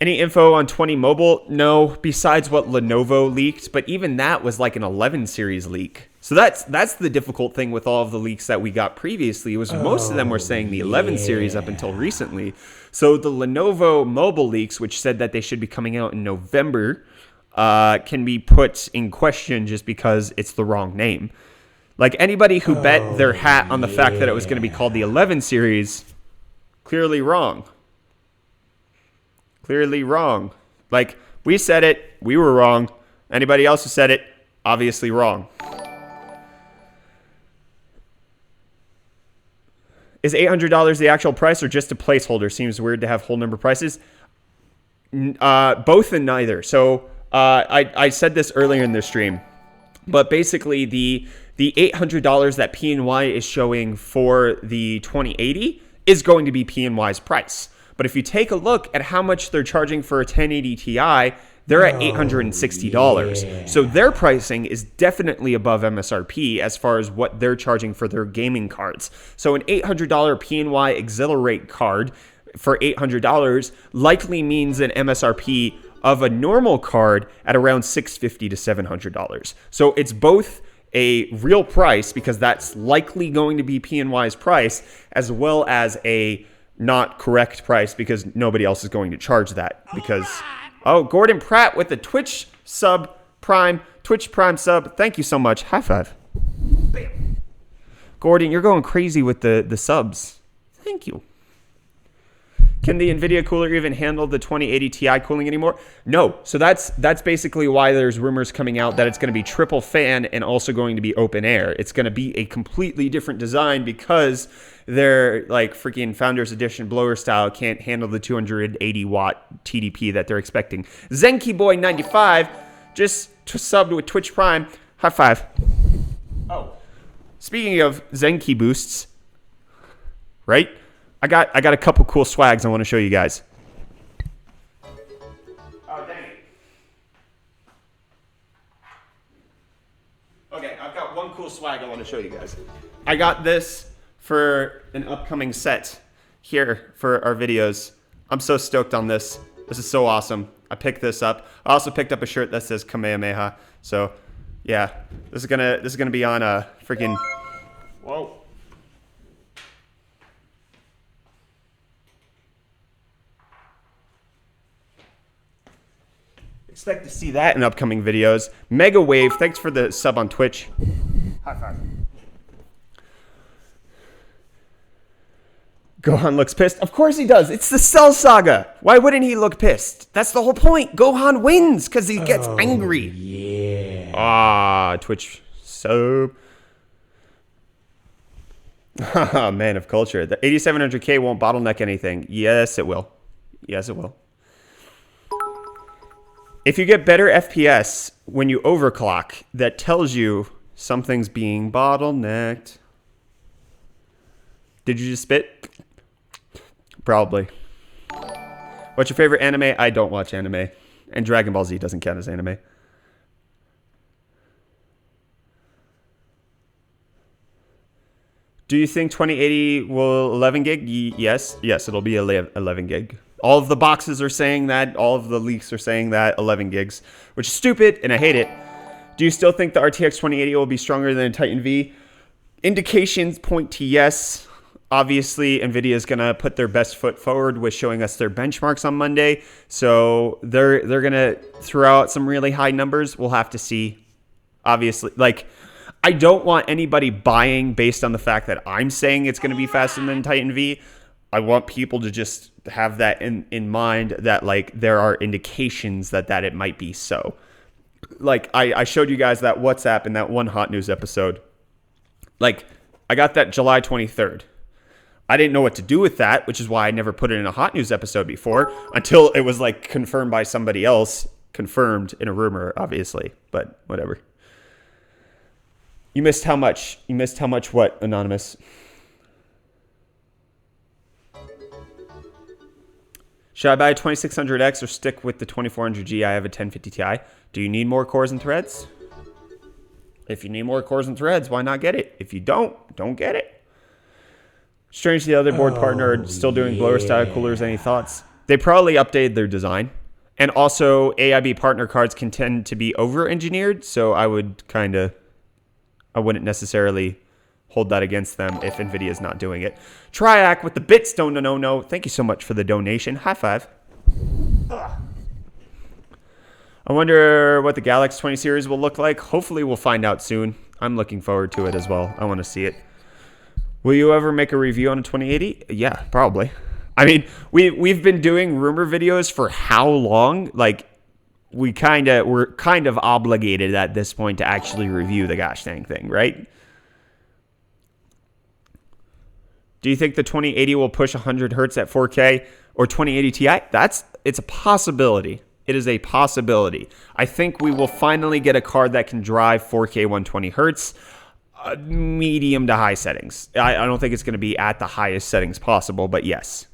Any info on 20 mobile? No, besides what Lenovo leaked, but even that was like an 11 series leak. So that's the difficult thing with all of the leaks that we got previously, was most of them were saying the 11 series up until recently. So the Lenovo mobile leaks, which said that they should be coming out in November, can be put in question just because it's the wrong name. Like, anybody who bet their hat on the fact that it was going to be called the 11 series, clearly wrong. Clearly wrong. Like, we said it, we were wrong. Anybody else who said it, obviously wrong. Is $800 the actual price or just a placeholder? Seems weird to have whole number prices. Both and neither. So I said this earlier in the stream, but basically the $800 that PNY is showing for the 2080 is going to be PNY's price. But if you take a look at how much they're charging for a 1080 Ti, they're at $860. So their pricing is definitely above MSRP as far as what they're charging for their gaming cards. So an $800 PNY Exhilarate card for $800 likely means an MSRP of a normal card at around $650 to $700. So it's both a real price, because that's likely going to be PNY's price, as well as a not correct price because nobody else is going to charge that. Because Gordon Pratt with the Twitch Prime sub. Thank you so much. High five. Bam. Gordon, you're going crazy with the subs. Thank you. Can the NVIDIA cooler even handle the 2080 Ti cooling anymore? No. So that's basically why there's rumors coming out that it's going to be triple fan and also going to be open air. It's going to be a completely different design because their like freaking Founders Edition blower style can't handle the 280 watt TDP that they're expecting. Zenki Boy 95 just subbed with Twitch Prime. High five. Oh, speaking of Zenki boosts, right? I got a couple cool swags I want to show you guys. Oh, dang it. Okay, I've got one cool swag I want to show you guys. I got this for an upcoming set here for our videos. I'm so stoked on this. This is so awesome. I picked this up. I also picked up a shirt that says Kamehameha. So, yeah, this is gonna be on a freaking. Whoa. Expect to see that in upcoming videos. Mega Wave, thanks for the sub on Twitch. High five. Gohan looks pissed. Of course he does. It's the Cell Saga. Why wouldn't he look pissed? That's the whole point. Gohan wins because he gets angry. Yeah. Ah, Twitch sub. Man of culture. The 8700K won't bottleneck anything. Yes, it will. Yes, it will. If you get better FPS when you overclock, that tells you something's being bottlenecked. Did you just spit? Probably. What's your favorite anime? I don't watch anime. And Dragon Ball Z doesn't count as anime. Do you think 2080 will 11 gig? Yes. Yes, it'll be 11 gig. All of the boxes are saying that. All of the leaks are saying that. 11 gigs. Which is stupid, and I hate it. Do you still think the RTX 2080 will be stronger than Titan V? Indications point to yes. Obviously, NVIDIA is going to put their best foot forward with showing us their benchmarks on Monday. So they're going to throw out some really high numbers. We'll have to see. Obviously, like, I don't want anybody buying based on the fact that I'm saying it's going to be faster than Titan V. I want people to just have that in mind that, like, there are indications that it might be so. like I showed you guys that WhatsApp in that one hot news episode. Like I got that July 23rd. I didn't know what to do with that, which is why I never put it in a hot news episode before until it was like confirmed by somebody else, confirmed in a rumor, obviously, but whatever. You missed how much? You missed how much what, Anonymous? Should I buy a 2600X or stick with the 2400G? I have a 1050 Ti. Do you need more cores and threads? If you need more cores and threads, why not get it? If you don't get it. Strange the other board partner are still doing blower style coolers. Any thoughts? They probably updated their design. And also AIB partner cards can tend to be over engineered. So I wouldn't necessarily hold that against them if NVIDIA is not doing it. Triac with the bits, DONONONO. Thank you so much for the donation. High five. I wonder what the Galaxy 20 series will look like. Hopefully we'll find out soon. I'm looking forward to it as well. I want to see it. Will you ever make a review on a 2080? Yeah, probably. I mean, we've been doing rumor videos for how long? Like, we're kind of obligated at this point to actually review the gosh dang thing, right? Do you think the 2080 will push 100 hertz at 4K or 2080 Ti? It's a possibility. It is a possibility. I think we will finally get a card that can drive 4K 120 hertz. Medium to high settings. I don't think it's going to be at the highest settings possible, but yes.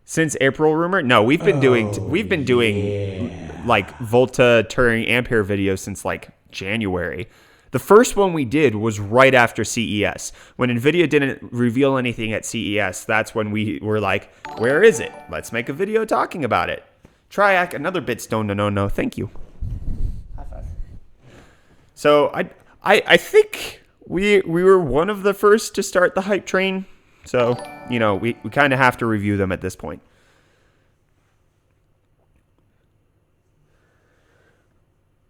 Since April rumor, no, we've been doing like Volta Turing Ampere videos since like January. The first one we did was right after CES. When NVIDIA didn't reveal anything at CES, that's when we were like, where is it? Let's make a video talking about it. Triac, another bit stone to no. Thank you. So I think we were one of the first to start the hype train. So, you know, we kind of have to review them at this point.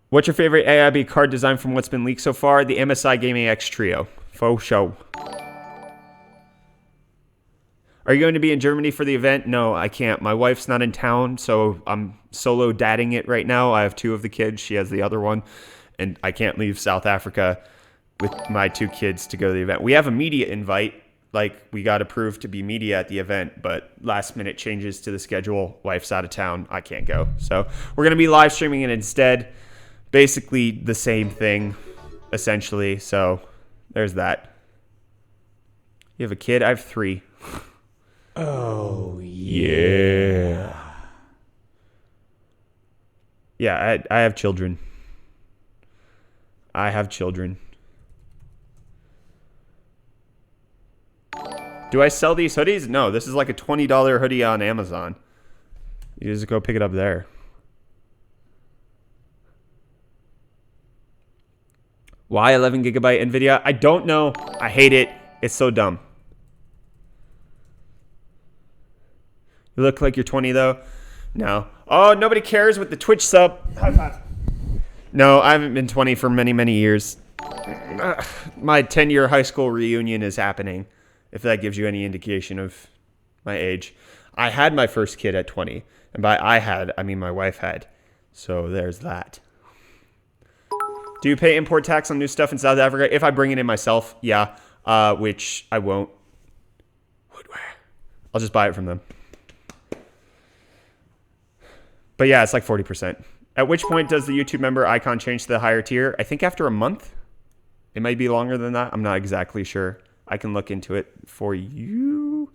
What's your favorite AIB card design from what's been leaked so far? The MSI Gaming X Trio. Faux show. Are you going to be in Germany for the event? No, I can't. My wife's not in town, so I'm solo dadding it right now. I have 2 of the kids. She has the other one. And I can't leave South Africa with my 2 kids to go to the event. We have a media invite. Like, we got approved to be media at the event, but last minute changes to the schedule. Wife's out of town. I can't go. So we're going to be live streaming it instead. Basically the same thing, essentially. So there's that. You have a kid? I have 3. Oh, yeah. Yeah, I have children. I have children. Do I sell these hoodies? No, this is like a $20 hoodie on Amazon. You just go pick it up there. Why 11 gigabyte NVIDIA? I don't know. I hate it. It's so dumb. You look like you're 20 though. No. Oh, nobody cares with the Twitch sub. High five. No, I haven't been 20 for many, many years. My 10-year high school reunion is happening, if that gives you any indication of my age. I had my first kid at 20. And by I mean my wife had. So there's that. Do you pay import tax on new stuff in South Africa? If I bring it in myself, yeah. Which I won't. Woodwear. I'll just buy it from them. But yeah, it's like 40%. At which point does the YouTube member icon change to the higher tier? I think after a month. It might be longer than that. I'm not exactly sure. I can look into it for you.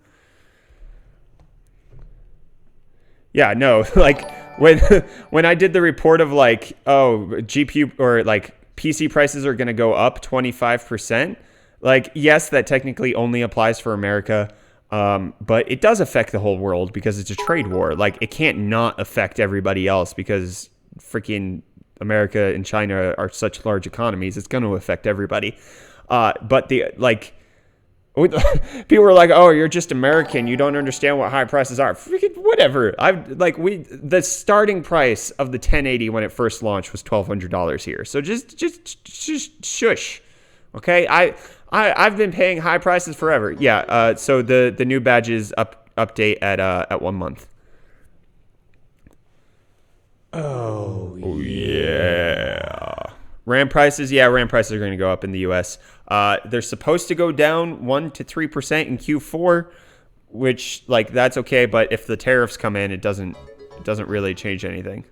Yeah, no. Like when I did the report of like, oh, GPU or like PC prices are going to go up 25%. Like, yes, that technically only applies for America. But it does affect the whole world because it's a trade war. Like, it can't not affect everybody else because freaking America and China are such large economies. It's going to affect everybody. But the like, people are like, "Oh, you're just American. You don't understand what high prices are." Freaking whatever. The starting price of the 1080 when it first launched was $1,200 here. So just shush. Okay, I've been paying high prices forever. Yeah. So the new badges update at 1 month. Oh, yeah. RAM prices, yeah, RAM prices are going to go up in the U.S. They're supposed to go down 1 to 3% in Q4, which, like, that's okay. But if the tariffs come in, it doesn't really change anything.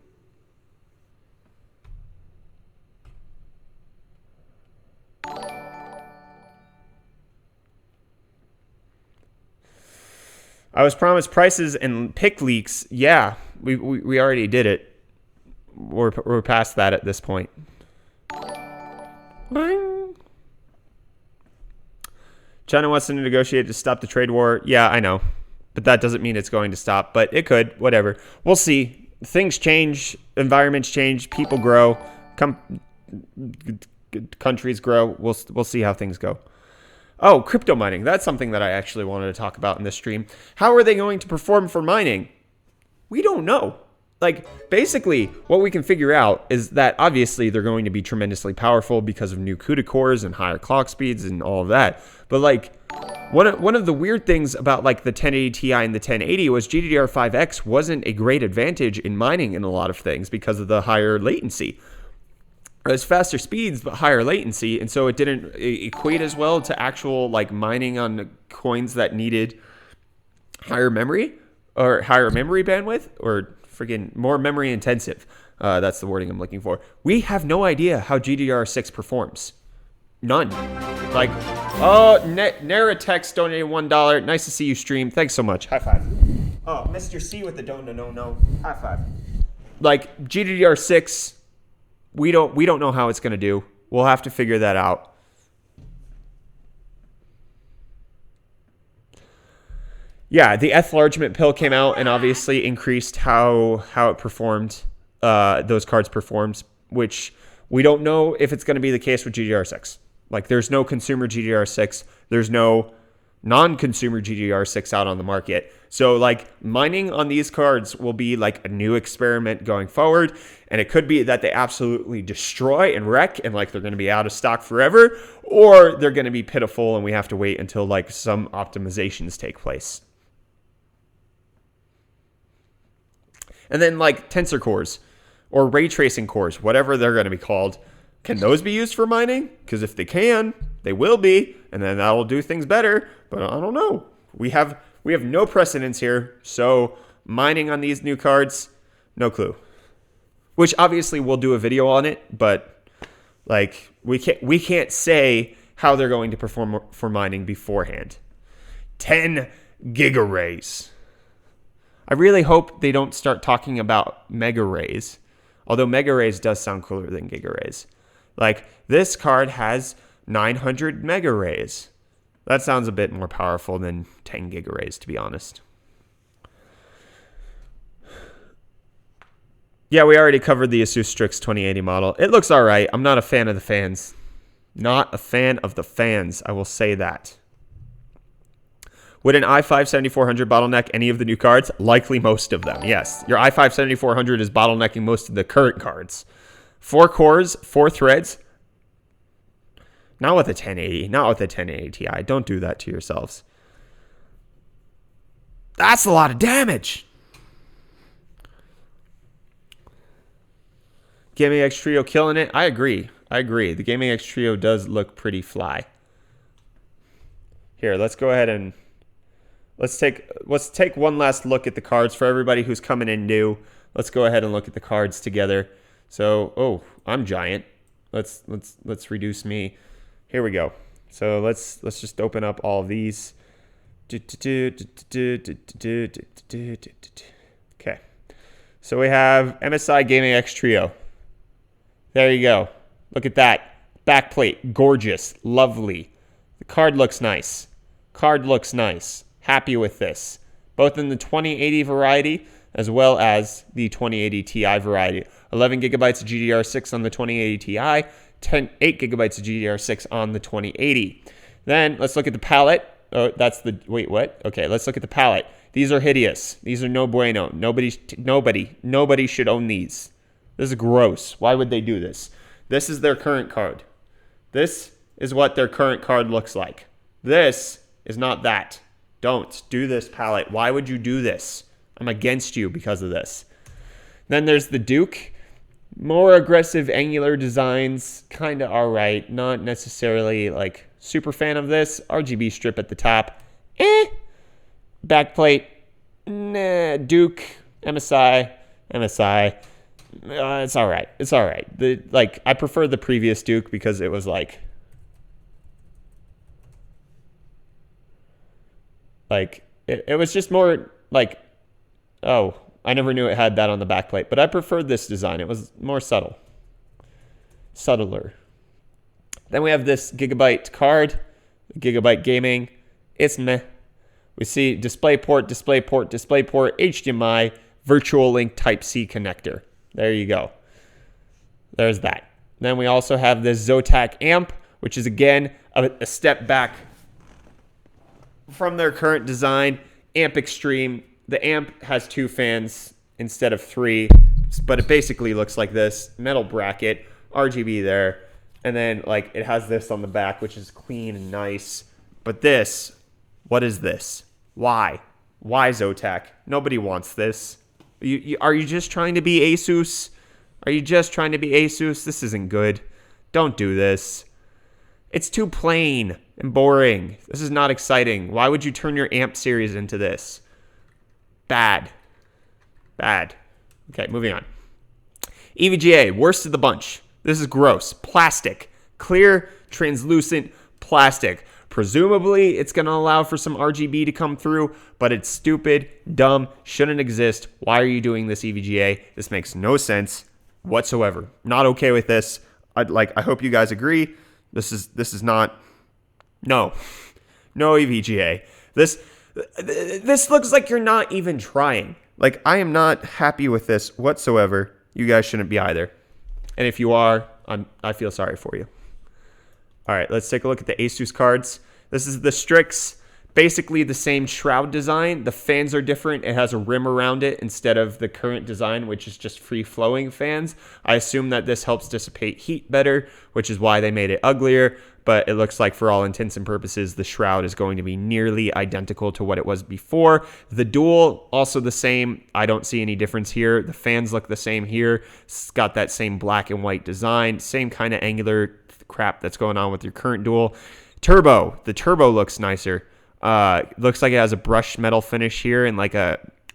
I was promised prices and pick leaks. Yeah, we already did it. We're past that at this point. China wants to negotiate to stop the trade war. Yeah, I know. But that doesn't mean it's going to stop. But it could. Whatever. We'll see. Things change. Environments change. People grow. Countries grow. We'll see how things go. Oh, crypto mining. That's something that I actually wanted to talk about in this stream. How are they going to perform for mining? We don't know. Like, basically, what we can figure out is that obviously they're going to be tremendously powerful because of new CUDA cores and higher clock speeds and all of that. But, like, one of the weird things about, like, the 1080 Ti and the 1080 was GDDR5X wasn't a great advantage in mining in a lot of things because of the higher latency. It was faster speeds, but higher latency, and so it didn't equate as well to actual, like, mining on coins that needed higher memory or higher memory bandwidth or friggin' more memory intensive. That's the wording I'm looking for. We have no idea how GDDR6 performs. None. Like, oh, Naratex donated $1. Nice to see you stream. Thanks so much. High five. Oh, Mr. C with the DONONONO. High five. Like, GDDR6, we don't know how it's going to do. We'll have to figure that out. Yeah, the enlargement pill came out and obviously increased how it performed, those cards performed, which we don't know if it's going to be the case with GDDR6. Like, there's no consumer GDDR6. There's no non-consumer GDDR6 out on the market. So, like, mining on these cards will be, like, a new experiment going forward. And it could be that they absolutely destroy and wreck and, like, they're going to be out of stock forever. Or they're going to be pitiful and we have to wait until, like, some optimizations take place. And then, like, tensor cores or ray tracing cores, whatever they're going to be called, can those be used for mining? Because if they can, they will be, and then that will do things better. But I don't know. We have no precedence here, so mining on these new cards, no clue. Which obviously we'll do a video on it, but like we can't say how they're going to perform for mining beforehand. 10 gigaarrays. I really hope they don't start talking about mega arrays. Although mega arrays does sound cooler than gigaarrays. Like, this card has 900 mega arrays. That sounds a bit more powerful than 10 gigaarrays, to be honest. Yeah, we already covered the Asus Strix 2080 model. It looks all right. I'm not a fan of the fans. Not a fan of the fans, I will say that. Would an i5-7400 bottleneck any of the new cards? Likely most of them, yes. Your i5-7400 is bottlenecking most of the current cards. 4 cores, 4 threads. Not with a 1080. Not with a 1080 Ti. Don't do that to yourselves. That's a lot of damage. Gaming X Trio killing it. I agree. The Gaming X Trio does look pretty fly. Here, let's go ahead and let's take one last look at the cards for everybody who's coming in new. Let's go ahead and look at the cards together. So, oh, I'm giant. Let's reduce me. Here we go. So let's just open up all of these. Okay. So we have MSI Gaming X Trio. There you go. Look at that. Backplate. Gorgeous. Lovely. The card looks nice. Happy with this. Both in the 2080 variety as well as the 2080 Ti variety. 11 gigabytes of GDDR6 on the 2080 Ti. 8 gigabytes of GDDR6 on the 2080. Then let's look at the palette. Oh, that's the... Wait, what? Okay, let's look at the palette. These are hideous. These are no bueno. Nobody should own these. This is gross. Why would they do this? This is their current card. This is what their current card looks like. This is not that. Don't do this, palette. Why would you do this? I'm against you because of this. Then there's the Duke. More aggressive angular designs, kind of all right. Not necessarily like super fan of this. RGB strip at the top. Backplate. Nah. Duke. MSI. It's all right. It's all right. I prefer the previous Duke because it was like it was just more like, oh, I never knew it had that on the backplate, but I preferred this design. It was more subtler. Then we have this Gigabyte card, Gigabyte Gaming. It's meh. We see DisplayPort, HDMI, Virtual Link Type-C connector. There you go. There's that. Then we also have this Zotac amp, which is, again, a step back from their current design. Amp Extreme. The amp has 2 fans instead of 3, but it basically looks like this. Metal bracket, RGB there, and then like it has this on the back, which is clean and nice. But this, what is this? Why Zotac? Nobody wants this. Are you just trying to be Asus? Are you just trying to be Asus? This isn't good. Don't do this. It's too plain and boring. This is not exciting. Why would you turn your amp series into this? Bad. Okay, moving on. EVGA, worst of the bunch. This is gross. Plastic. Clear, translucent plastic. Presumably, it's going to allow for some RGB to come through, but it's stupid, dumb, shouldn't exist. Why are you doing this, EVGA? This makes no sense whatsoever. Not okay with this. I hope you guys agree. This is not... No EVGA. This looks like you're not even trying. Like, I am not happy with this whatsoever. You guys shouldn't be either. And if you are, I feel sorry for you. All right, let's take a look at the Asus cards. This is the Strix. Basically the same shroud design. The fans are different. It has a rim around it instead of the current design, which is just free-flowing fans. I assume that this helps dissipate heat better, which is why they made it uglier. But it looks like for all intents and purposes, the shroud is going to be nearly identical to what it was before. The dual, also the same. I don't see any difference here. The fans look the same here. It's got that same black and white design. Same kind of angular crap that's going on with your current dual. Turbo. The turbo looks nicer. Looks like it has a brushed metal finish here and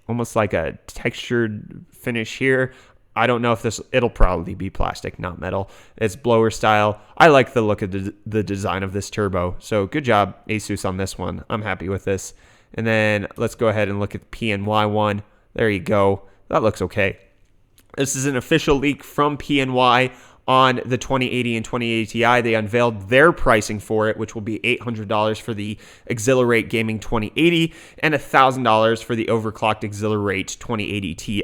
almost like a textured finish here. I don't know if it'll probably be plastic, not metal. It's blower style. I like the look of the design of this turbo. So good job, Asus, on this one. I'm happy with this. And then let's go ahead and look at the PNY one. There you go. That looks okay. This is an official leak from PNY on the 2080 and 2080 Ti. They unveiled their pricing for it, which will be $800 for the Exhilarate Gaming 2080 and $1,000 for the overclocked Exhilarate 2080 Ti.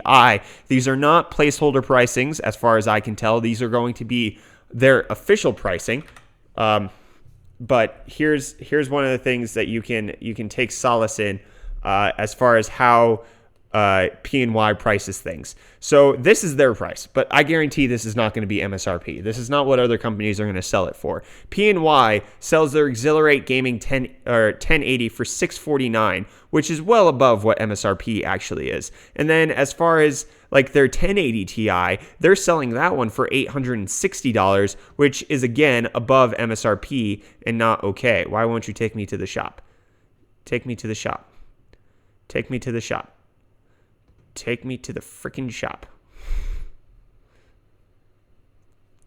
These are not placeholder pricings, as far as I can tell. These are going to be their official pricing. But here's one of the things that you can take solace in as far as how PNY prices things. So this is their price, but I guarantee this is not going to be MSRP. This is not what other companies are going to sell it for. PNY sells their Exhilarate Gaming 1080 for $649, which is well above what MSRP actually is. And then as far as like their 1080 Ti, they're selling that one for $860, which is again above MSRP and not okay. Why won't you take me to the shop? Take me to the shop. Take me to the shop. Take me to the freaking shop.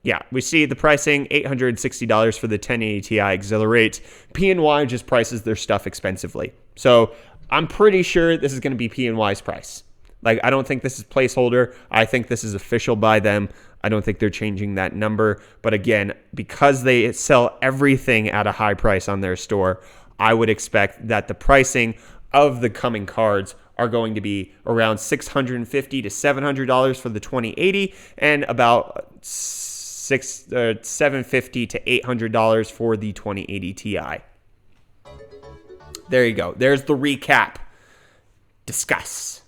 Yeah, we see the pricing, $860 for the 1080 Ti Exhilarate. PNY just prices their stuff expensively. So I'm pretty sure this is going to be PNY's price. Like, I don't think this is placeholder. I think this is official by them. I don't think they're changing that number. But again, because they sell everything at a high price on their store, I would expect that the pricing of the coming cards are going to be around $650 to $700 for the 2080 and about $750 to $800 for the 2080 Ti. There you go. There's the recap. Discuss.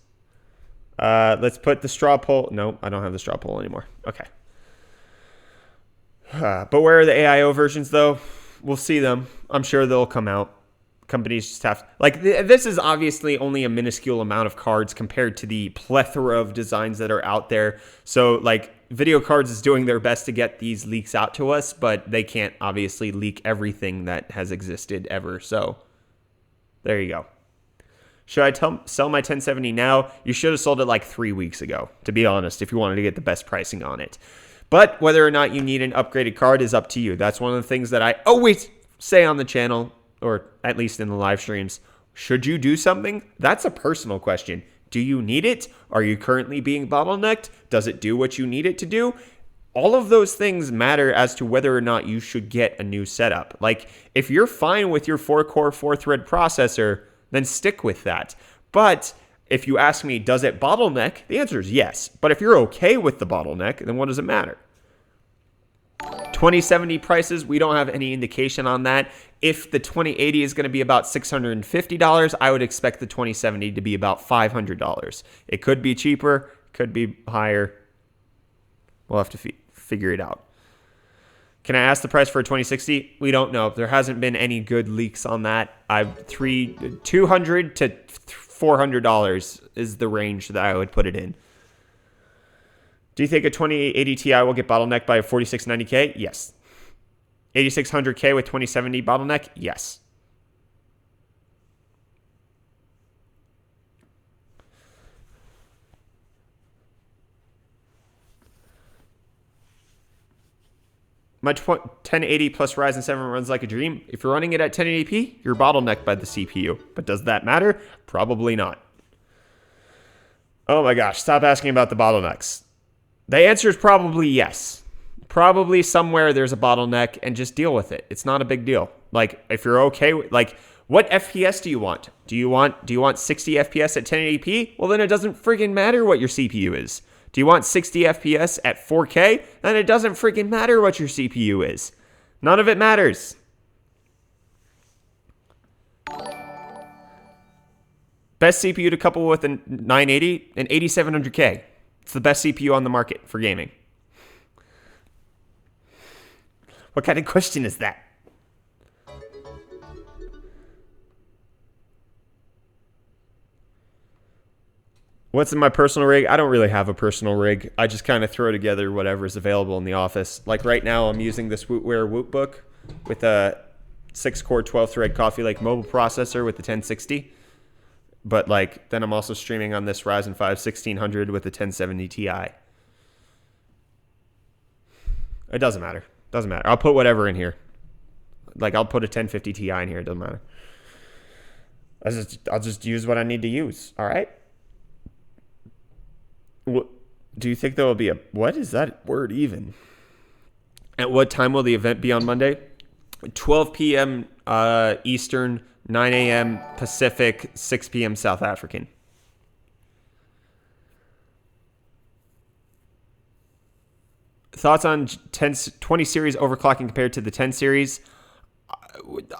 Let's put the straw poll. No, I don't have the straw poll anymore. Okay. But where are the AIO versions, though? We'll see them. I'm sure they'll come out. companies just have like this is obviously only a minuscule amount of cards compared to the plethora of designs that are out there. So like Video Cards is doing their best to get these leaks out to us, but they can't obviously leak everything that has existed ever. So there you go. Should I sell my 1070 now? You should have sold it like 3 weeks ago, to be honest, if you wanted to get the best pricing on it. But whether or not you need an upgraded card is up to you. That's one of the things that I always say on the channel, or at least in the live streams. Should you do something? That's a personal question. Do you need it? Are you currently being bottlenecked? Does it do what you need it to do? All of those things matter as to whether or not you should get a new setup. Like, if you're fine with your 4-core, 4-thread processor, then stick with that. But if you ask me, does it bottleneck? The answer is yes. But if you're okay with the bottleneck, then what does it matter? 2070 prices, we don't have any indication on that. If the 2080 is going to be about $650, I would expect the 2070 to be about $500. It could be cheaper, could be higher. We'll have to figure it out. Can I ask the price for a 2060? We don't know. There hasn't been any good leaks on that. $200 to $400 is the range that I would put it in. Do you think a 2080 Ti will get bottlenecked by a 4690K? Yes. 8600K with 2070 bottleneck? Yes. My 1080 plus Ryzen 7 runs like a dream. If you're running it at 1080p, you're bottlenecked by the CPU. But does that matter? Probably not. Oh my gosh, stop asking about the bottlenecks. The answer is probably yes. Probably somewhere there's a bottleneck and just deal with it. It's not a big deal. Like, if you're okay with, like, what FPS do you want? Do you want 60 FPS at 1080p? Well, then it doesn't friggin' matter what your CPU is. Do you want 60 FPS at 4K? Then it doesn't freaking matter what your CPU is. None of it matters. Best CPU to couple with a 980, an 8700K. It's the best CPU on the market for gaming. What kind of question is that? What's in my personal rig? I don't really have a personal rig. I just kind of throw together whatever is available in the office. Like right now, I'm using this Wootware Wootbook with a 6-core, 12-thread Coffee Lake mobile processor with the 1060. But like, then I'm also streaming on this Ryzen 5 1600 with the 1070 Ti. It doesn't matter. Doesn't matter. I'll put whatever in here. Like, I'll put a 1050 Ti in here. It doesn't matter. I'll just use what I need to use. All right? Do you think there will be a... What is that word even? At what time will the event be on Monday? 12 p.m. Eastern, 9 a.m. Pacific, 6 p.m. South African. Thoughts on 20 series overclocking compared to the 10 series?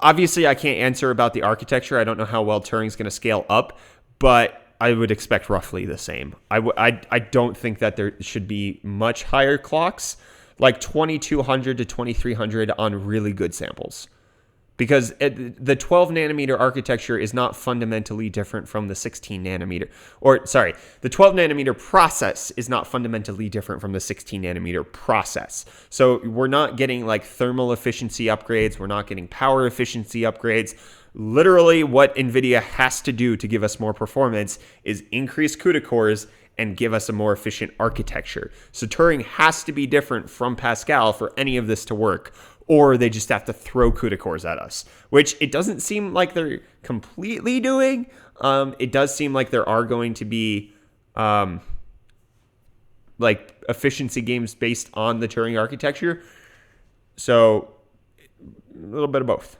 Obviously, I can't answer about the architecture. I don't know how well Turing's going to scale up, but I would expect roughly the same. I don't think that there should be much higher clocks, like 2200 to 2300 on really good samples. Because the 12 nanometer architecture is not fundamentally different from the 16 nanometer. Or, sorry, the 12 nanometer process is not fundamentally different from the 16 nanometer process. So we're not getting like thermal efficiency upgrades. We're not getting power efficiency upgrades. Literally what NVIDIA has to do to give us more performance is increase CUDA cores and give us a more efficient architecture. So Turing has to be different from Pascal for any of this to work, or they just have to throw CUDA cores at us, which it doesn't seem like they're completely doing. It does seem like there are going to be like efficiency games based on the Turing architecture. So a little bit of both.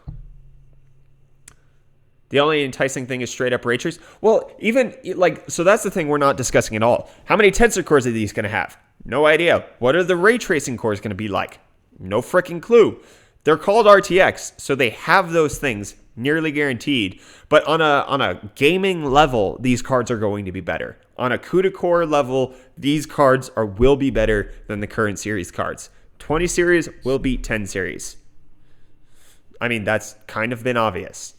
The only enticing thing is straight up ray trace. Well, even like, so that's the thing we're not discussing at all. How many tensor cores are these going to have? No idea. What are the ray tracing cores going to be like? No freaking clue. They're called RTX, so they have those things nearly guaranteed. But on a gaming level, these cards are going to be better. On a CUDA core level, these cards will be better than the current series cards. 20 series will beat 10 series. I mean, that's kind of been obvious.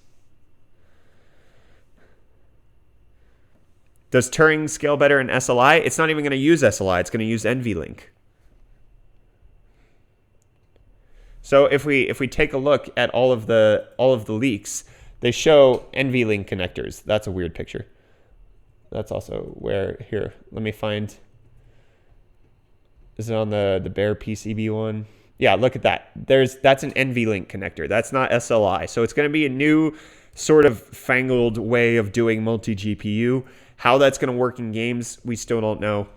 Does Turing scale better in SLI? It's not even going to use SLI. It's going to use NVLink. So if we take a look at all of the leaks, they show NVLink connectors. That's a weird picture. That's also where, here, let me find, is it on the bare PCB one? Yeah, look at that. That's an NVLink connector. That's not SLI. So it's going to be a new sort of fangled way of doing multi-GPU. How that's going to work in games, we still don't know.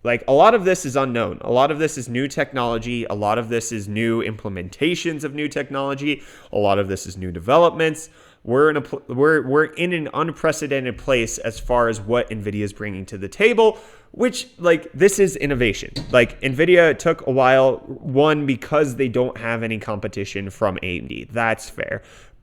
Like, a lot of this is unknown. A lot of this is new technology. A lot of this is new implementations of new technology. A lot of this is new developments. We're in an unprecedented place as far as what NVIDIA is bringing to the table, which, like, this is innovation. Like, NVIDIA took a while, one, because they don't have any competition from AMD. That's fair.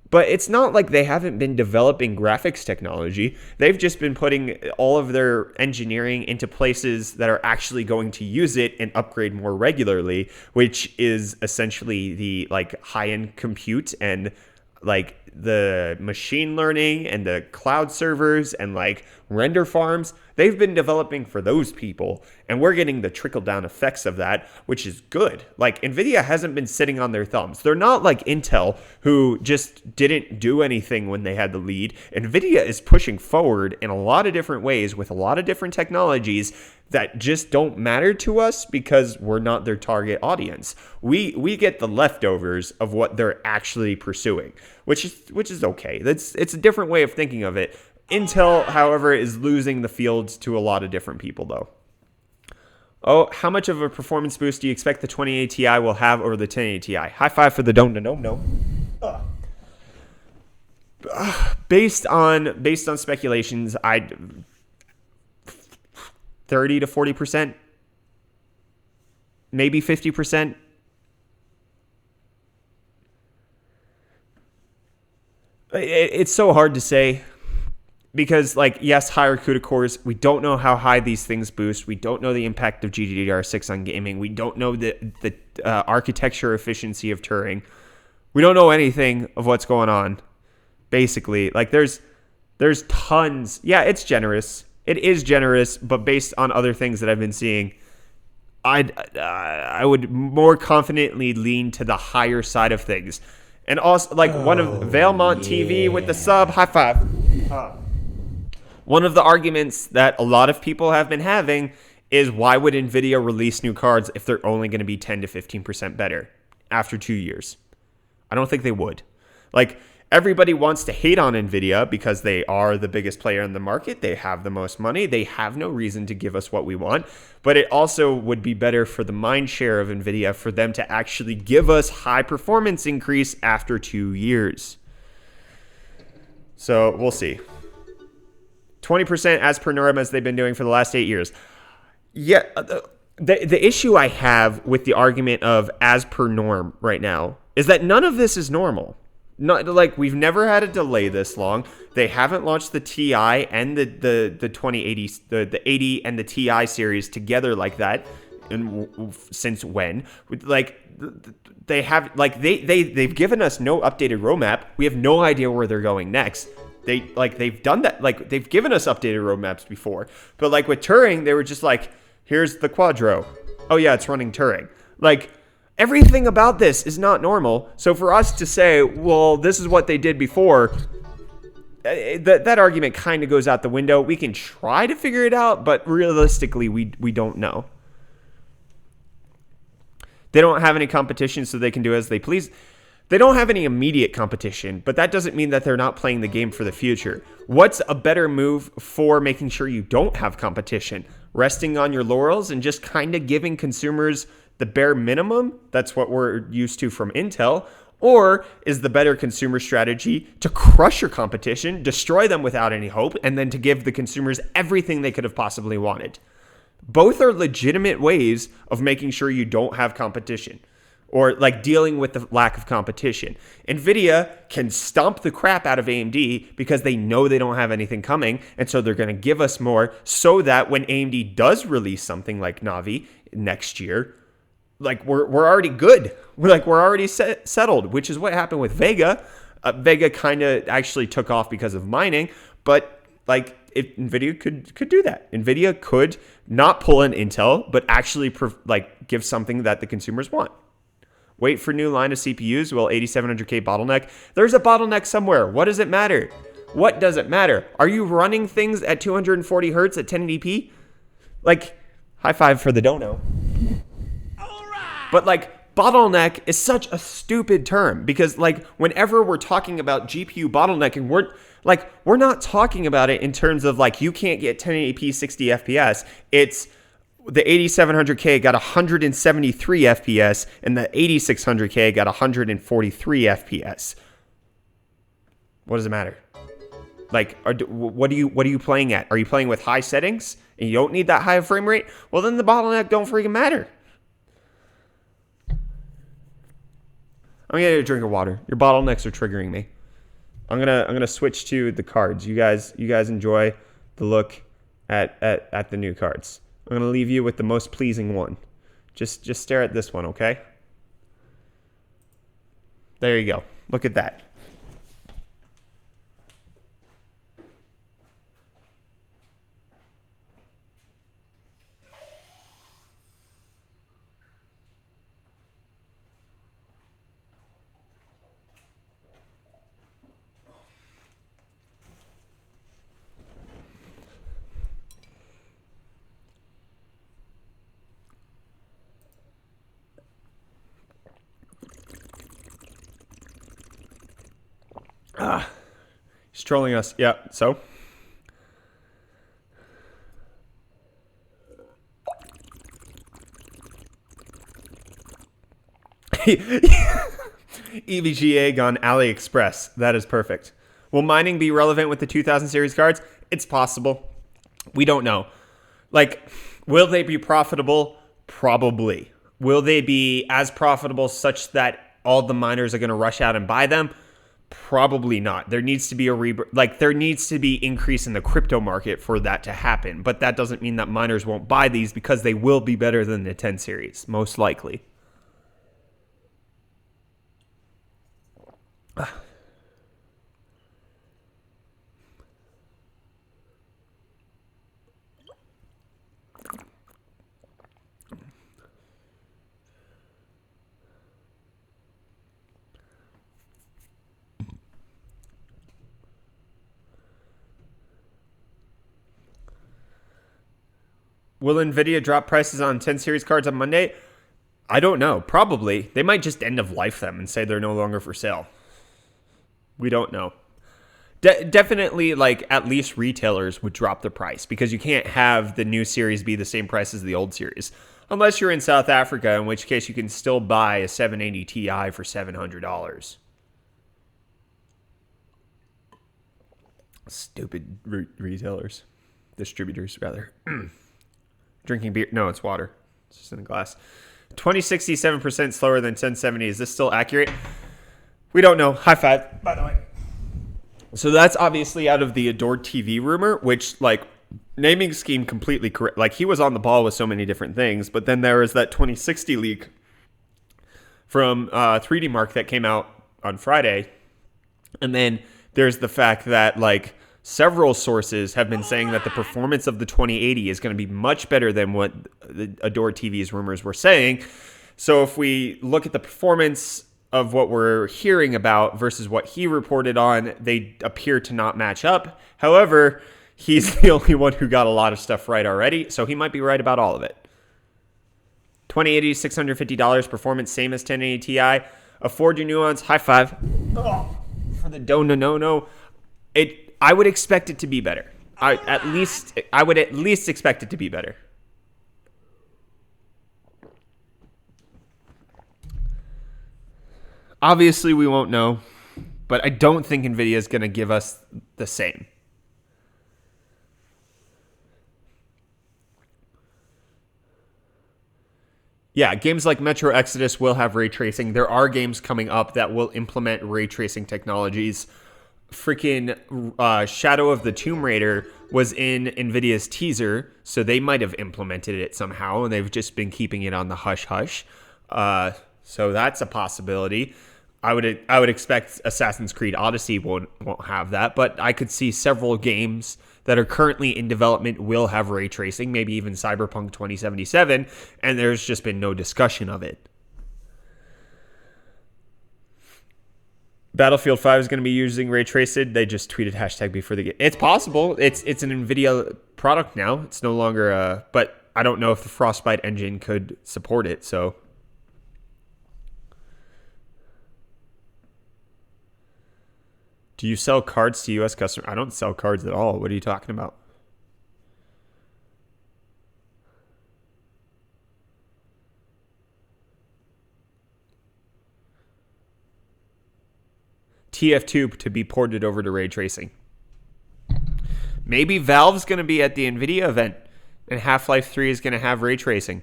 But it's not like they haven't been developing graphics technology. They've just been putting all of their engineering into places that are actually going to use it and upgrade more regularly, which is essentially the, like, high-end compute and, like, the machine learning and the cloud servers and, like, render farms. They've been developing for those people, and we're getting the trickle-down effects of that, which is good. Like, NVIDIA hasn't been sitting on their thumbs. They're not like Intel, who just didn't do anything when they had the lead. NVIDIA is pushing forward in a lot of different ways with a lot of different technologies that just don't matter to us because we're not their target audience. We get the leftovers of what they're actually pursuing, which is okay. It's a different way of thinking of it. Intel, however, is losing the field to a lot of different people, though. Oh, how much of a performance boost do you expect the 2080 Ti will have over the 1080 Ti? High five for the DONONONO. Based on speculations, I'd 30 to 40%, maybe 50%. It's so hard to say. Because, like, yes, higher CUDA cores, we don't know how high these things boost. We don't know the impact of GDDR6 on gaming. We don't know the architecture efficiency of Turing. We don't know anything of what's going on, basically. Like, there's tons. Yeah, it's generous. It is generous, but based on other things that I've been seeing, I would more confidently lean to the higher side of things. And also, like, one of Valemont TV with the sub, high five. One of the arguments that a lot of people have been having is, why would NVIDIA release new cards if they're only going to be 10 to 15% better after 2 years? I don't think they would. Like, everybody wants to hate on NVIDIA because they are the biggest player in the market. They have the most money. They have no reason to give us what we want. But it also would be better for the mind share of NVIDIA for them to actually give us high performance increase after 2 years. So we'll see. 20% as per norm, as they've been doing for the last 8 years. Yeah, the issue I have with the argument of as per norm right now is that none of this is normal. Not like, we've never had a delay this long. They haven't launched the Ti and the 2080, the 80 and the Ti series together like that. And since when? Like, they have, like, they've given us no updated roadmap. We have no idea where they're going next. They've done that. Like, they've given us updated roadmaps before, but like with Turing, they were just like, here's the Quadro. Oh yeah, it's running Turing. Like, everything about this is not normal. So for us to say, well, this is what they did before, that argument kind of goes out the window. We can try to figure it out, but realistically, we don't know. They don't have any competition, so they can do as they please. They don't have any immediate competition, but that doesn't mean that they're not playing the game for the future. What's a better move for making sure you don't have competition? Resting on your laurels and just kind of giving consumers the bare minimum? That's what we're used to from Intel. Or is the better consumer strategy to crush your competition, destroy them without any hope, and then to give the consumers everything they could have possibly wanted? Both are legitimate ways of making sure you don't have competition, or like dealing with the lack of competition. NVIDIA can stomp the crap out of AMD because they know they don't have anything coming, and so they're going to give us more so that when AMD does release something like Navi next year, like, we're already good. We're already settled, which is what happened with Vega. Vega kind of actually took off because of mining, but like, if NVIDIA could do that. NVIDIA could not pull an Intel, but actually give something that the consumers want. Wait for new line of CPUs. Well, 8700K bottleneck. There's a bottleneck somewhere. What does it matter? What does it matter? Are you running things at 240 hertz at 1080p? Like, high five for the Dono. All right. But like, bottleneck is such a stupid term because like whenever we're talking about GPU bottlenecking, we're not talking about it in terms of like you can't get 1080p 60 FPS. It's the 8700K got 173 FPS and the 8600K got 143 FPS. What does it matter? Like, what are you playing at? Are you playing with high settings and you don't need that high frame rate? Well, then the bottleneck don't freaking matter. I'm gonna get a drink of water. Your bottlenecks are triggering me. I'm gonna switch to the cards. You guys enjoy the look at the new cards. I'm gonna leave you with the most pleasing one. Just stare at this one, okay? There you go. Look at that. He's trolling us. Yeah, so? EVGA on AliExpress. That is perfect. Will mining be relevant with the 2000 series cards? It's possible. We don't know. Like, will they be profitable? Probably. Will they be as profitable such that all the miners are going to rush out and buy them? Probably not. There needs to be there needs to be increase in the crypto market for that to happen. But that doesn't mean that miners won't buy these because they will be better than the 10 series, most likely. Will NVIDIA drop prices on 10 series cards on Monday? I don't know. Probably. They might just end of life them and say they're no longer for sale. We don't know. Definitely, like, at least retailers would drop the price because you can't have the new series be the same price as the old series. Unless you're in South Africa, in which case you can still buy a 780 Ti for $700. Stupid retailers. Distributors, rather. Drinking beer. No, it's water. It's just in a glass. 2067% slower than 1070. Is this still accurate? We don't know. High five, by the way. So that's obviously out of the Adored TV rumor, which, like, naming scheme completely correct. Like, he was on the ball with so many different things. But then there was that 2060 leak from 3D Mark that came out on Friday. And then there's the fact that, like, several sources have been saying that the performance of the 2080 is going to be much better than what the Adored TV's rumors were saying. So if we look at the performance of what we're hearing about versus what he reported on, they appear to not match up. However, he's the only one who got a lot of stuff right already, so he might be right about all of it. 2080, $650, performance same as 1080 Ti. Afford your nuance, high five. Oh, for the DONONONO. I would expect it to be better. I would at least expect it to be better. Obviously, we won't know, but I don't think NVIDIA is going to give us the same. Yeah, games like Metro Exodus will have ray tracing. There are games coming up that will implement ray tracing technologies. Freaking Shadow of the Tomb Raider was in NVIDIA's teaser, so they might have implemented it somehow, and they've just been keeping it on the hush-hush. So that's a possibility. I would expect Assassin's Creed Odyssey won't have that, but I could see several games that are currently in development will have ray tracing, maybe even Cyberpunk 2077, and there's just been no discussion of it. Battlefield 5 is going to be using ray tracing. They just tweeted hashtag before the game. It's possible. It's an NVIDIA product now. It's no longer but I don't know if the Frostbite engine could support it, so. Do you sell cards to U.S. customers? I don't sell cards at all. What are you talking about? TF2 to be ported over to ray tracing. Maybe Valve's going to be at the NVIDIA event, and Half-Life 3 is going to have ray tracing.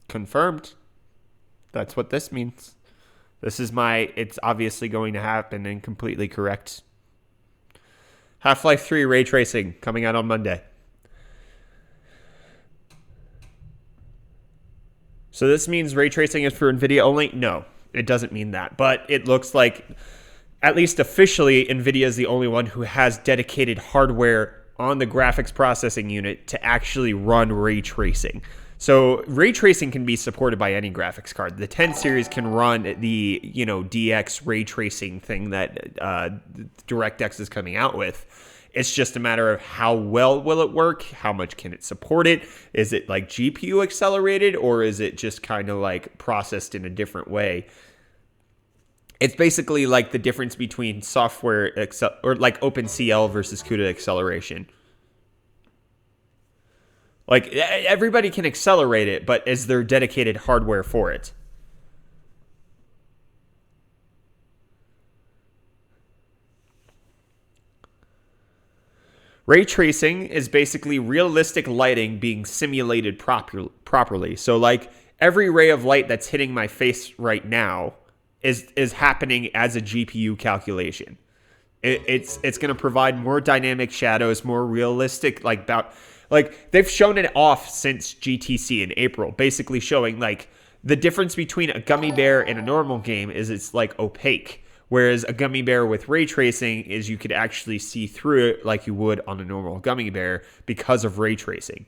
Confirmed. That's what this means. This is it's obviously going to happen and completely correct. Half-Life 3 ray tracing coming out on Monday. So this means ray tracing is for NVIDIA only? No, it doesn't mean that. But it looks like, at least officially, NVIDIA is the only one who has dedicated hardware on the graphics processing unit to actually run ray tracing. So ray tracing can be supported by any graphics card. The 10 series can run the DX ray tracing thing that DirectX is coming out with. It's just a matter of how well will it work? How much can it support it? Is it like GPU accelerated, or is it just kind of like processed in a different way? It's basically like the difference between software or like OpenCL versus CUDA acceleration. Like, everybody can accelerate it, but is there dedicated hardware for it? Ray tracing is basically realistic lighting being simulated properly. So, like, every ray of light that's hitting my face right now is happening as a GPU calculation. It's going to provide more dynamic shadows, more realistic, like they've shown it off since GTC in April, basically showing like the difference between a gummy bear and a normal game is it's like opaque, whereas a gummy bear with ray tracing is you could actually see through it like you would on a normal gummy bear because of ray tracing.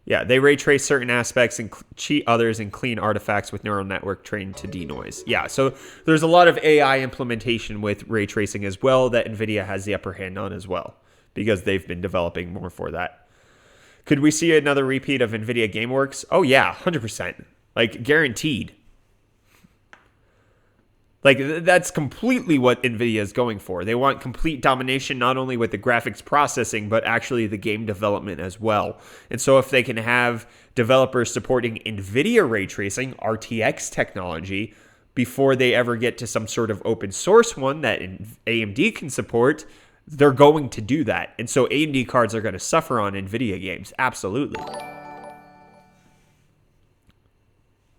Yeah, they ray trace certain aspects and cheat others and clean artifacts with neural network trained to denoise. Yeah, so there's a lot of AI implementation with ray tracing as well that NVIDIA has the upper hand on as well, because they've been developing more for that. Could we see another repeat of NVIDIA GameWorks? Oh yeah, 100%. Like, guaranteed. Like, that's completely what NVIDIA is going for. They want complete domination, not only with the graphics processing, but actually the game development as well. And so if they can have developers supporting NVIDIA ray tracing, RTX technology, before they ever get to some sort of open source one that AMD can support, they're going to do that. And so AMD cards are going to suffer on NVIDIA games. Absolutely.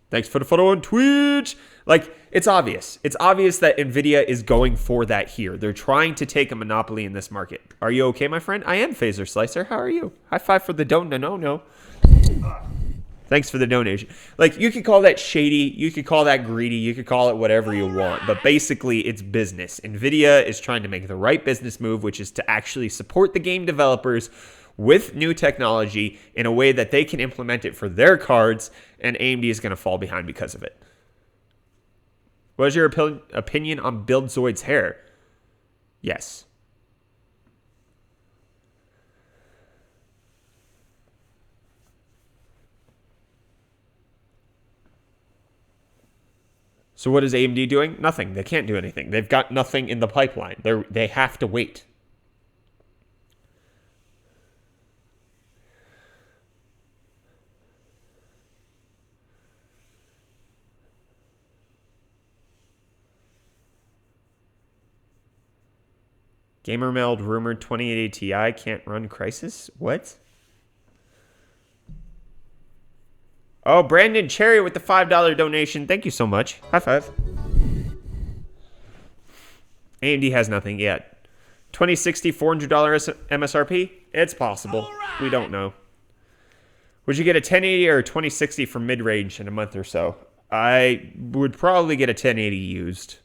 Thanks for the photo on Twitch. Like, it's obvious. It's obvious that NVIDIA is going for that here. They're trying to take a monopoly in this market. Are you okay, my friend? I am Phaser Slicer. How are you? High five for the DONONONO. Thanks for the donation. Like, you could call that shady. You could call that greedy. You could call it whatever you want. But basically, it's business. NVIDIA is trying to make the right business move, which is to actually support the game developers with new technology in a way that they can implement it for their cards, and AMD is going to fall behind because of it. What is your opinion on Buildzoid's hair? Yes. So what is AMD doing? Nothing. They can't do anything. They've got nothing in the pipeline. They have to wait. GamerMeld rumored 2080 Ti can't run Crysis? What? Oh, Brandon Cherry with the $5 donation. Thank you so much. High five. AMD has nothing yet. 2060, $400 MSRP? It's possible. Right. We don't know. Would you get a 1080 or a 2060 for mid-range in a month or so? I would probably get a 1080 used.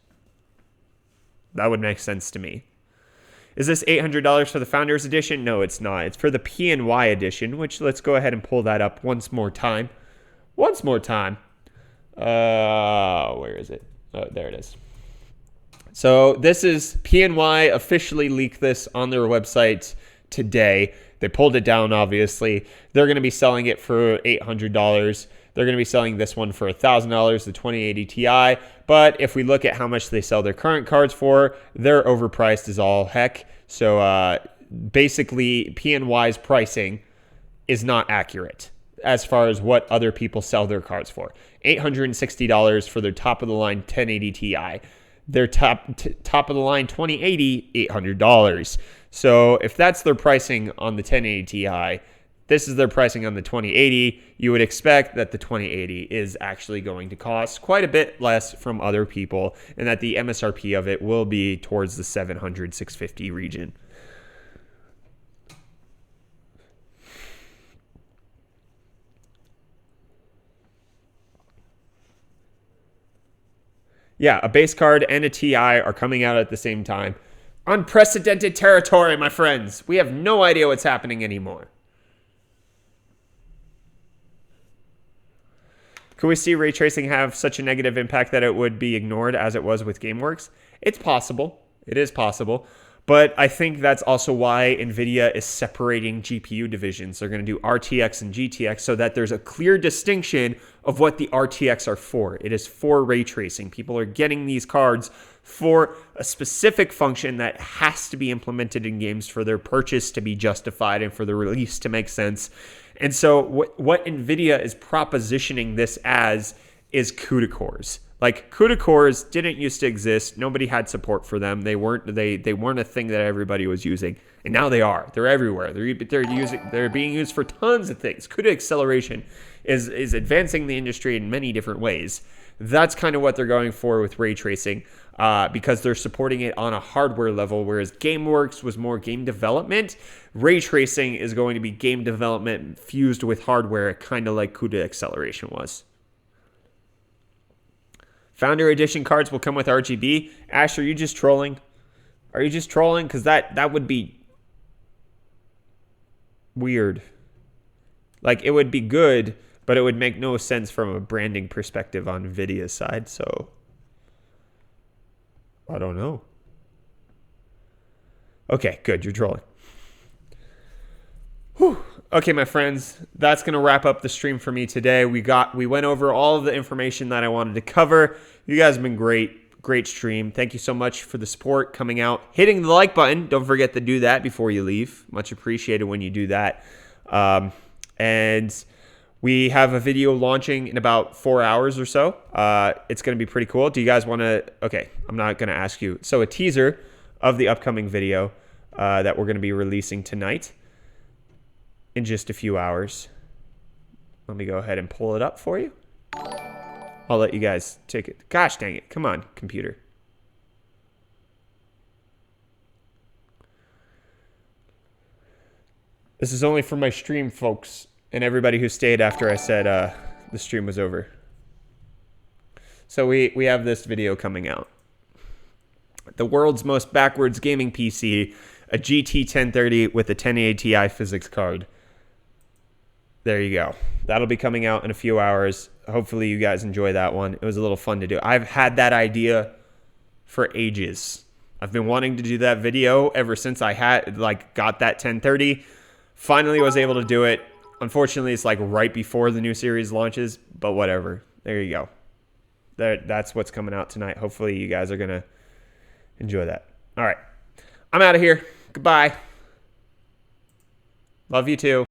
That would make sense to me. Is this $800 for the Founders Edition? No, it's not. It's for the PNY Edition, which let's go ahead and pull that up once more time. Once more time. Where is it? Oh, there it is. So this is PNY officially leaked this on their website today. They pulled it down, obviously. They're going to be selling it for $800. They're going to be selling this one for $1,000, the 2080 Ti. But if we look at how much they sell their current cards for, they're overpriced as all heck. So basically, PNY's pricing is not accurate as far as what other people sell their cards for. $860 for their top-of-the-line 1080 Ti. Their top-of-the-line 2080, $800. So if that's their pricing on the 1080 Ti, this is their pricing on the 2080. You would expect that the 2080 is actually going to cost quite a bit less from other people, and that the MSRP of it will be towards the 700, 650 region. Yeah, a base card and a TI are coming out at the same time. Unprecedented territory, my friends. We have no idea what's happening anymore. Could we see ray tracing have such a negative impact that it would be ignored as it was with GameWorks? It's possible. It is possible. But I think that's also why NVIDIA is separating GPU divisions. They're going to do RTX and GTX so that there's a clear distinction of what the RTX are for. It is for ray tracing. People are getting these cards for a specific function that has to be implemented in games for their purchase to be justified and for the release to make sense. And so what NVIDIA is propositioning this as is CUDA cores. Like, CUDA cores didn't used to exist. Nobody had support for them. They weren't a thing that everybody was using, and now they are. They're everywhere. They're being used for tons of things. CUDA acceleration is advancing the industry in many different ways. That's kind of what they're going for with ray tracing, because they're supporting it on a hardware level, whereas GameWorks was more game development. Ray tracing is going to be game development fused with hardware, kind of like CUDA acceleration was. Founder Edition cards will come with RGB. Ash, are you just trolling? Are you just trolling? Because that would be weird. Like, it would be good, but it would make no sense from a branding perspective on NVIDIA's side. So, I don't know. Okay, good. You're trolling. Whew. Okay, my friends, that's going to wrap up the stream for me today. We went over all of the information that I wanted to cover. You guys have been great. Great stream. Thank you so much for the support coming out. Hitting the like button. Don't forget to do that before you leave. Much appreciated when you do that. And we have a video launching in about 4 hours or so. It's going to be pretty cool. Do you guys want to... Okay, I'm not going to ask you. So a teaser of the upcoming video that we're going to be releasing tonight in just a few hours. Let me go ahead and pull it up for you. I'll let you guys take it. Gosh dang it. Come on, computer. This is only for my stream, folks, and everybody who stayed after I said the stream was over. So we have this video coming out. The world's most backwards gaming PC, a GT 1030 with a 1080 Ti physics card. There you go. That'll be coming out in a few hours. Hopefully you guys enjoy that one. It was a little fun to do. I've had that idea for ages. I've been wanting to do that video ever since I got that 1030. Finally was able to do it. Unfortunately, it's like right before the new series launches, but whatever. There you go. That's what's coming out tonight. Hopefully you guys are going to enjoy that. All right. I'm out of here. Goodbye. Love you too.